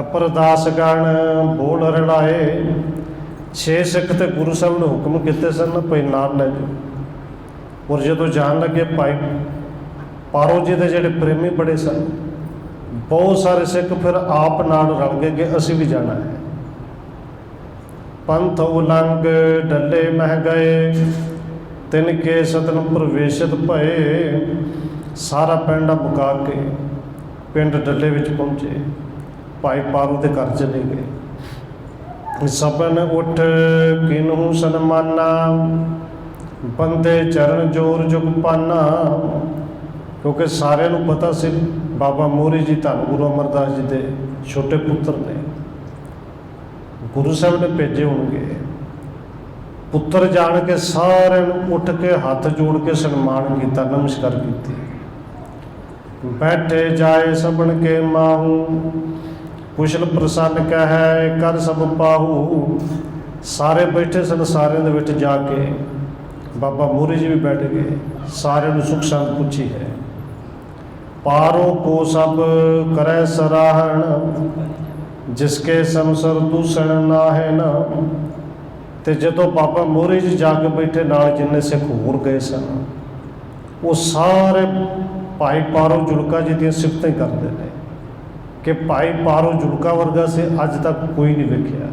ਅਪਰਦਾਸ ਗਣ ਬੋਲ ਰਲਾਏ। 6 ਸਿੱਖ ਤੇ ਗੁਰੂ ਸਾਹਿਬ ਨੇ ਹੁਕਮ ਕੀਤੇ ਸਨ ਭਾਈ ਨਾਲ ਲੈ ਜਾਓ। ਔਰ ਜਦੋਂ ਜਾਣ ਲੱਗੇ ਭਾਈ ਪਾਰੋ ਜੀ ਦੇ ਜਿਹੜੇ ਪ੍ਰੇਮੀ ਬੜੇ ਸਨ, ਬਹੁਤ ਸਾਰੇ ਸਿੱਖ ਫਿਰ ਆਪ ਨਾਲ ਰਲ ਗਏ ਕਿ ਅਸੀਂ ਵੀ ਜਾਣਾ ਹੈ। ਪੰਥ ਉਲੰਘ ਡੱਲੇ ਮਹਿ ਗਏ, ਤਿਨ ਕੇ ਸਤਨ ਪ੍ਰਵੇਸ਼ਿਤ ਭਏ। ਸਾਰਾ ਪਿੰਡ ਮੁਕਾ ਕੇ ਪਿੰਡ ਡੱਲੇ ਵਿੱਚ ਪਹੁੰਚੇ, ਭਾਈ ਪਾਰੋ ਦੇ ਘਰ ਚਲੇ ਗਏ। ਸਭਨ ਉੱਠ ਕਿਨਹੂ ਸਨਮਾਨਾ, ਬੰਦੇ ਚਰਨ ਜੋਰ ਜੁਗ ਪਾਨਾ। ਕਿਉਂਕਿ ਸਾਰਿਆਂ ਨੂੰ ਪਤਾ ਸੀ ਬਾਬਾ ਮੋਹਰੀ ਜੀ ਧੰਨ ਗੁਰੂ ਅਮਰਦਾਸ ਜੀ ਦੇ ਛੋਟੇ ਪੁੱਤਰ ਨੇ, ਗੁਰੂ ਸਾਹਿਬ ਨੇ ਭੇਜੇ ਹੋਣਗੇ। ਪੁੱਤਰ ਜਾਣ ਕੇ ਸਾਰਿਆਂ ਨੂੰ ਉੱਠ ਕੇ ਹੱਥ ਜੋੜ ਕੇ ਸਨਮਾਨ ਕੀਤਾ, ਨਮਸਕਾਰ ਕੀਤੀ। ਬੈਠੇ ਜਾਏ ਸਭਨ ਕੇ ਮਾਹੂ, ਕੁਸ਼ਲ ਪ੍ਰਸੰਨ ਕਹੈ ਕਰ ਸਭ ਪਾਹੂ। ਸਾਰੇ ਬੈਠੇ ਸਨ, ਸਾਰਿਆਂ ਦੇ ਵਿੱਚ ਜਾ ਕੇ ਬਾਬਾ ਮੋਹਰੀ ਜੀ ਵੀ ਬੈਠ ਗਏ, ਸਾਰਿਆਂ ਨੂੰ ਸੁਖ ਸ਼ਾਂਤ ਪੁੱਛੀ ਹੈ। ਪਾਰੋ ਕੋ ਸਭ ਕਰੈ ਸਰਾਹਣ, ਜਿਸਕੇ ਸੰਸਰ ਦੂਸਣ ਨਾਹਿ ਨਾ। ਤੇ ਜਦੋਂ ਬਾਬਾ ਮੋਹਰੀ ਜੀ ਜਾ ਕੇ ਬੈਠੇ, ਨਾਲ ਜਿੰਨੇ ਸਿੱਖ ਹੋਰ ਗਏ ਸਨ, ਉਹ ਸਾਰੇ ਭਾਈ ਪਾਰੋ ਜੁਲਕਾ ਜੀ ਦੀਆਂ ਸਿਫਤਾਂ ਹੀ ਕਰਦੇ ਨੇ ਕਿ ਭਾਈ ਪਾਰੋ ਜੁਲਕਾ ਵਰਗਾ ਸੀ ਅੱਜ ਤੱਕ ਕੋਈ ਨਹੀਂ ਵੇਖਿਆ,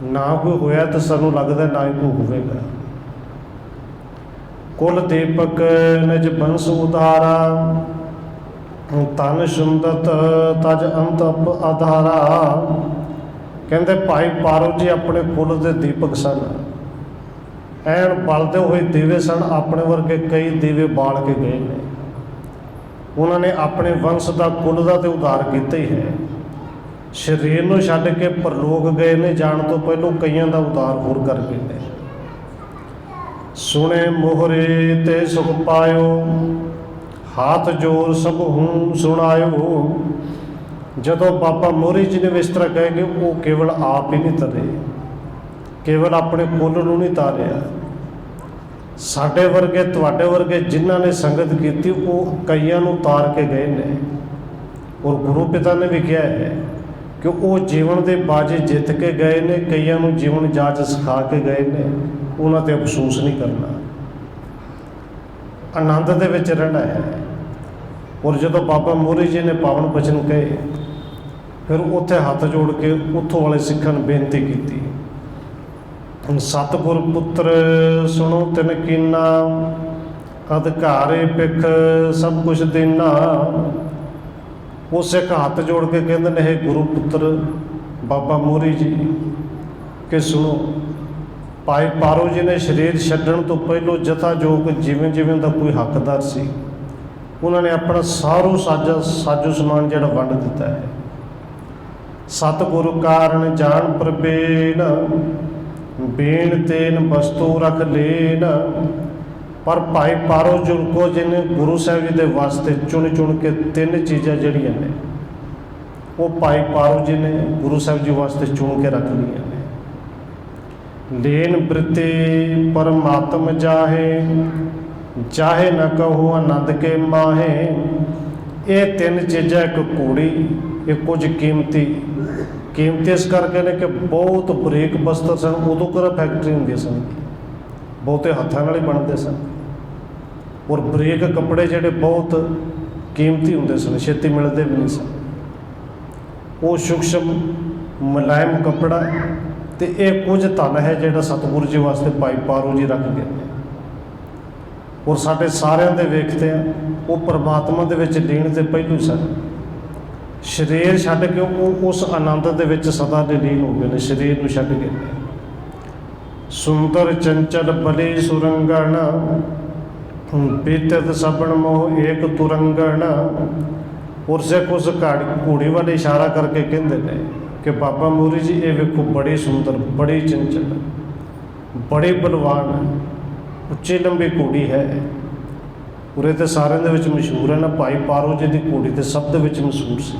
ਨਾ ਕੋਈ ਹੋਇਆ ਤੇ ਸਾਨੂੰ ਲੱਗਦਾ ਨਾ ਹੀ ਕੋਈ ਹੋਵੇਗਾ। ਕੁਲ ਦੀਪਕ ਨਿਜ ਬੰਸ ਉਧਾਰਾ, ਤਨ ਸੁੰਦਤ ਤਜ ਅੰਤਪ ਆਧਾਰਾ। ਕਹਿੰਦੇ ਭਾਈ ਪਾਰੋ ਜੀ ਆਪਣੇ ਕੁਲ ਦੇ ਦੀਪਕ ਸਨ, ਐਨ ਬਲਦੇ ਹੋਏ ਦੀਵੇ ਸਨ, ਆਪਣੇ ਵਰਗੇ ਕਈ ਦੀਵੇ ਬਾਲ ਕੇ ਗਏ ਨੇ। ਉਹਨਾਂ ਨੇ ਆਪਣੇ ਵੰਸ਼ ਦਾ ਕੁਲ ਦਾ ਤੇ ਉਧਾਰ ਕੀਤਾ ਹੀ ਹੈ। ਸਰੀਰ ਨੂੰ ਛੱਡ ਕੇ ਪਰਲੋਕ ਗਏ ਨੇ, ਜਾਣ ਤੋਂ ਪਹਿਲੋਂ ਕਈਆਂ ਦਾ ਉਧਾਰ ਹੋਰ ਕਰ ਗਏ ਨੇ। ਸੁਣੇ ਮੋਹਰੇ ਤੇ ਸੁਖ ਪਾਇਓ, ਹਾਥ ਜੋਰ ਸਭ ਹੂੰ ਸੁਣਾਇਓ। ਜਦੋਂ ਬਾਬਾ ਮੋਹਰੀ ਜੀ ਨੇ ਇਸ ਤਰ੍ਹਾਂ ਕਹੇ ਕਿ ਉਹ ਕੇਵਲ ਆਪ ਹੀ ਨਹੀਂ ਤਰੇ, ਕੇਵਲ ਆਪਣੇ ਕੁੱਲ ਨੂੰ ਨਹੀਂ ਤਾਰਿਆ, ਸਾਡੇ ਵਰਗੇ ਤੁਹਾਡੇ ਵਰਗੇ ਜਿਨ੍ਹਾਂ ਨੇ ਸੰਗਤ ਕੀਤੀ ਉਹ ਕਈਆਂ ਨੂੰ ਤਾਰ ਕੇ ਗਏ ਨੇ। ਔਰ ਗੁਰੂ ਪਿਤਾ ਨੇ ਵੀ ਕਿਹਾ ਹੈ ਕਿ ਉਹ ਜੀਵਨ ਦੇ ਬਾਜੇ ਜਿੱਤ ਕੇ ਗਏ ਨੇ, ਕਈਆਂ ਨੂੰ ਜੀਵਨ ਜਾਚ ਸਿਖਾ ਕੇ ਗਏ ਨੇ। ਉਹਨਾਂ 'ਤੇ ਅਫਸੋਸ ਨਹੀਂ ਕਰਨਾ, ਆਨੰਦ ਦੇ ਵਿੱਚ ਰਹਿਣਾ ਹੈ। ਔਰ ਜਦੋਂ ਬਾਬਾ ਮੋਹਰੀ ਜੀ ਨੇ ਪਾਵਨ ਬਚਨ ਕਹੇ, ਫਿਰ ਉੱਥੇ ਹੱਥ ਜੋੜ ਕੇ ਉੱਥੋਂ ਵਾਲੇ ਸਿੱਖਾਂ ਨੂੰ ਬੇਨਤੀ ਕੀਤੀ, ਸਤਿਗੁਰ ਪੁੱਤਰ ਸੁਣੋ ਤਿਨ ਕੀਨਾ, ਅਧਿਕਾਰੇ ਪਿਖ ਸਭ ਕੁਛ ਦੇਨਾ। ਉਹ ਸਿੱਖ ਹੱਥ ਜੋੜ ਕੇ ਕਹਿੰਦੇ ਨੇ, ਇਹ ਗੁਰੂ ਪੁੱਤਰ ਬਾਬਾ ਮੋਹਰੀ ਜੀ ਕਿ ਸੁਣੋ, ਭਾਈ ਪਾਰੋ ਜੀ ਨੇ ਸਰੀਰ ਛੱਡਣ ਤੋਂ ਪਹਿਲੋਂ ਜਥਾ ਜੋਗ ਜਿਵੇਂ ਜਿਵੇਂ ਦਾ ਕੋਈ ਹੱਕਦਾਰ ਸੀ, ਉਹਨਾਂ ਨੇ ਆਪਣਾ ਸਾਜੋ ਸਮਾਨ ਜਿਹੜਾ ਵੰਡ ਦਿੱਤਾ ਹੈ। ਸਤਿਗੁਰੂ ਕਾਰਨ ਜਾਣ ਪ੍ਰਬੇਨ, ਬੇਨ ਤੇਨ ਵਸਤੂ ਰੱਖ ਲੈਨ। ਪਰ ਭਾਈ ਪਾਰੋ ਜੁਲਕੋ ਜੀ ਨੇ ਗੁਰੂ ਸਾਹਿਬ ਜੀ ਦੇ ਵਾਸਤੇ ਚੁਣ ਚੁਣ ਕੇ 3 ਚੀਜ਼ਾਂ ਜਿਹੜੀਆਂ ਨੇ ਉਹ ਭਾਈ ਪਾਰੋ ਜੀ ਨੇ ਗੁਰੂ ਸਾਹਿਬ ਜੀ ਵਾਸਤੇ ਚੁਣ ਕੇ ਰੱਖ ਲਈਆਂ ਨੇ। ਲੈਨ ਬ੍ਰਿਤੀ ਪਰਮਾਤਮ ਜਾਹੇ, ਚਾਹੇ ਨਾ ਕਹੋ ਆਨੰਦ ਕੇ ਮਾਹੇ। ਇਹ 3 ਚੀਜ਼ਾਂ, ਇੱਕ ਘੋੜੀ, ਇਹ ਕੁਝ ਕੀਮਤੀ ਇਸ ਕਰਕੇ ਨੇ ਕਿ ਬਹੁਤ ਬਰੀਕ ਬਸਤਰ ਸਨ। ਉਦੋਂ ਕਿਹੜਾ ਫੈਕਟਰੀ ਹੁੰਦੀਆਂ ਸਨ, ਬਹੁਤੇ ਹੱਥਾਂ ਨਾਲ ਹੀ ਬਣਦੇ ਸਨ। ਔਰ ਬਰੀਕ ਕੱਪੜੇ ਜਿਹੜੇ ਬਹੁਤ ਕੀਮਤੀ ਹੁੰਦੇ ਸਨ, ਛੇਤੀ ਮਿਲਦੇ ਵੀ ਨਹੀਂ ਸਨ। ਉਹ ਸੂਖਸ਼ਮ ਮੁਲਾਇਮ ਕੱਪੜਾ ਤੇ ਇਹ ਕੁਝ ਧਨ ਹੈ ਜਿਹੜਾ ਸਤਿਗੁਰੂ ਜੀ ਵਾਸਤੇ ਭਾਈ ਪਾਰੋ ਜੀ ਰੱਖ ਗਏ ਨੇ। ਔਰ ਸਾਡੇ ਸਾਰਿਆਂ ਦੇ ਵੇਖਦੇ ਆ, ਉਹ ਪਰਮਾਤਮਾ ਦੇ ਵਿੱਚ ਲੀਨ ਤੇ ਪਹਿਲੋਂ ਸਨ। ਸਰੀਰ ਛੱਡ ਕੇ ਉਹ ਉਸ ਆਨੰਦ ਦੇ ਵਿੱਚ ਸਦਾ ਦੇ ਲੀਨ ਹੋ ਗਏ ਨੇ, ਸਰੀਰ ਨੂੰ ਛੱਡ ਕੇ। ਸੁੰਦਰ ਚੰਚਲ ਬਲੀ ਸੁਰੰਗਣ, ਬੀਤਤ ਸਭਨ ਮੋਹ ਏਕ ਤੁਰੰਗਣ। ਔਰ ਸਿੱਖ ਉਸ ਘੋੜੀ ਵੱਲ ਇਸ਼ਾਰਾ ਕਰਕੇ ਕਹਿੰਦੇ ਨੇ ਕਿ ਬਾਬਾ ਮੋਹਰੀ ਜੀ ਇਹ ਵੇਖੋ, ਬੜੀ ਸੁੰਦਰ, ਬੜੀ ਚੰਚਲ, ਬੜੀ ਬਲਵਾਨ, ਉੱਚੀ ਲੰਬੀ ਘੋੜੀ ਹੈ। ਉਰੇ ਤੇ ਸਾਰਿਆਂ ਦੇ ਵਿੱਚ ਮਸ਼ਹੂਰ ਹੈ ਨਾ, ਭਾਈ ਪਾਰੋ ਜੀ ਦੀ ਘੋੜੀ ਤੇ ਸਭ ਦੇ ਵਿੱਚ ਮਸ਼ਹੂਰ ਸੀ।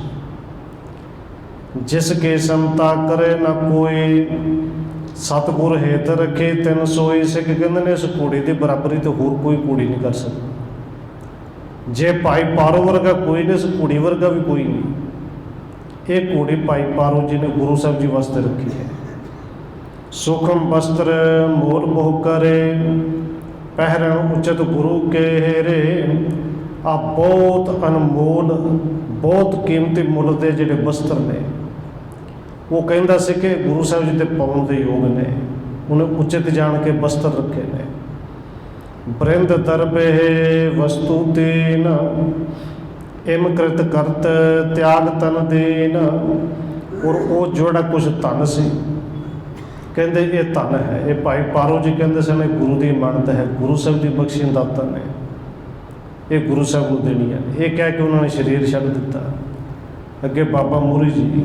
ਜਿਸ ਕੇ ਸਮਤਾ ਕਰੇ ਨਾ ਕੋਈ, ਸਤਿਗੁਰ ਹੇਤ ਰੱਖੇ ਤਿਨ ਸੋਈ। ਸਿੱਖ ਕਹਿੰਦੇ ਨੇ ਇਸ ਘੋੜੀ ਦੀ ਬਰਾਬਰੀ ਤੇ ਹੋਰ ਕੋਈ ਘੋੜੀ ਨਹੀਂ ਕਰ ਸਕਦਾ। ਜੇ ਭਾਈ ਪਾਰੋ ਵਰਗਾ ਕੋਈ ਨਹੀਂ, ਇਸ ਘੋੜੀ ਵਰਗਾ ਵੀ ਕੋਈ ਨਹੀਂ। ਇਹ ਘੋੜੀ ਭਾਈ ਪਾਰੋ ਜੀ ਨੇ ਗੁਰੂ ਸਾਹਿਬ ਜੀ ਵਾਸਤੇ ਰੱਖੀ ਹੈ। ਸੁਖਮ ਵਸਤਰ ਮੋਲ ਮੋਹ ਕਰੇ, ਪਹਿਰਨ ਉਚਿਤ ਗੁਰੂ ਕੇ ਹੇਰੇ। ਆ ਬਹੁਤ ਅਨਮੋਲ, ਬਹੁਤ ਕੀਮਤੀ ਮੁੱਲ ਦੇ ਜਿਹੜੇ ਵਸਤਰ ਨੇ, ਉਹ ਕਹਿੰਦਾ ਸੀ ਕਿ ਗੁਰੂ ਸਾਹਿਬ ਜੀ 'ਤੇ ਪਾਉਣ ਦੇ ਯੋਗ ਨੇ। ਉਹਨੇ ਉਚਿਤ ਜਾਣ ਕੇ ਵਸਤਰ ਰੱਖੇ ਨੇ। ਬ੍ਰਿੰਦ ਦਰਬੇ ਵਸਤੂ ਤੀਨ, ਇਮ ਕ੍ਰਿਤ ਕਰਤ ਤਿਆਗ ਤਨ ਦੀਨ। ਔਰ ਉਹ ਜਿਹੜਾ ਕੁਛ ਧਨ ਸੀ, ਕਹਿੰਦੇ ਇਹ ਧਨ ਹੈ, ਇਹ ਭਾਈ ਪਾਰੋ ਜੀ ਕਹਿੰਦੇ ਸਨ ਇਹ ਗੁਰੂ ਦੀ ਅਮਾਨਤ ਹੈ, ਗੁਰੂ ਸਾਹਿਬ ਦੀ ਬਖਸ਼ੀ ਦਾਤਾਂ ਨੇ, ਇਹ ਗੁਰੂ ਸਾਹਿਬ ਨੂੰ ਦੇਣੀਆਂ ਨੇ। ਇਹ ਕਹਿ ਕੇ ਉਹਨਾਂ ਨੇ ਸਰੀਰ ਛੱਡ ਦਿੱਤਾ। ਅੱਗੇ ਬਾਬਾ ਮੂਰੀ ਜੀ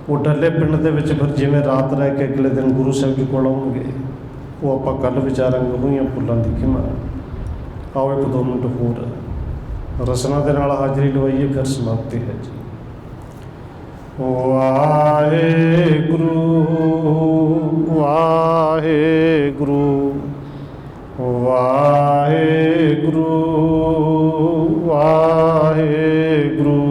ਉਹ ਡੱਲੇ ਪਿੰਡ ਦੇ ਵਿੱਚ ਫਿਰ ਜਿਵੇਂ ਰਾਤ ਰਹਿ ਕੇ ਅਗਲੇ ਦਿਨ ਗੁਰੂ ਸਾਹਿਬ ਜੀ ਕੋਲ ਆਉਣਗੇ, ਉਹ ਆਪਾਂ ਕੱਲ੍ਹ ਵਿਚਾਰਾਂਗੇ ਹੋਈਆਂ ਭੁੱਲਾਂ ਦੀ ਖਿਮਾ। ਆਓ 1-2 ਮਿੰਟ ਹੋਰ ਰਸਨਾ ਦੇ ਨਾਲ ਹਾਜ਼ਰੀ ਲਵਾਈਏ, ਫਿਰ ਸਮਾਪਤੀ ਹੈ ਜੀ। ਵਾਹਿਗੁਰੂ ਵਾਹਿਗੁਰੂ ਵਾਹਿਗੁਰੂ ਵਾਹਿਗੁਰੂ।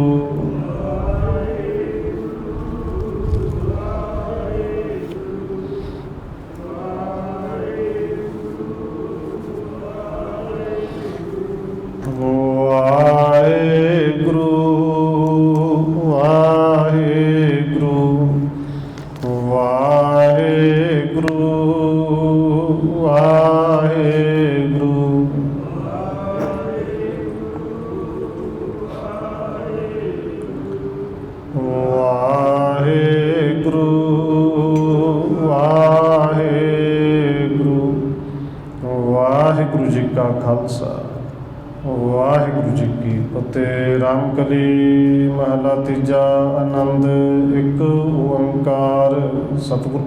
ਵਾਹਿਗੁਰੂ ਜੀ ਕਾ ਖਾਲਸਾ, ਵਾਹਿਗੁਰੂ ਜੀ ਕੀ ਫਤਿਹ। ਰਾਮਕਲੀ ਮਹਲਾ ਤੀਜਾ। ਆਨੰਦ ਇੱਕ ਓੰਕਾਰ। ਸਤਿਗੁਰ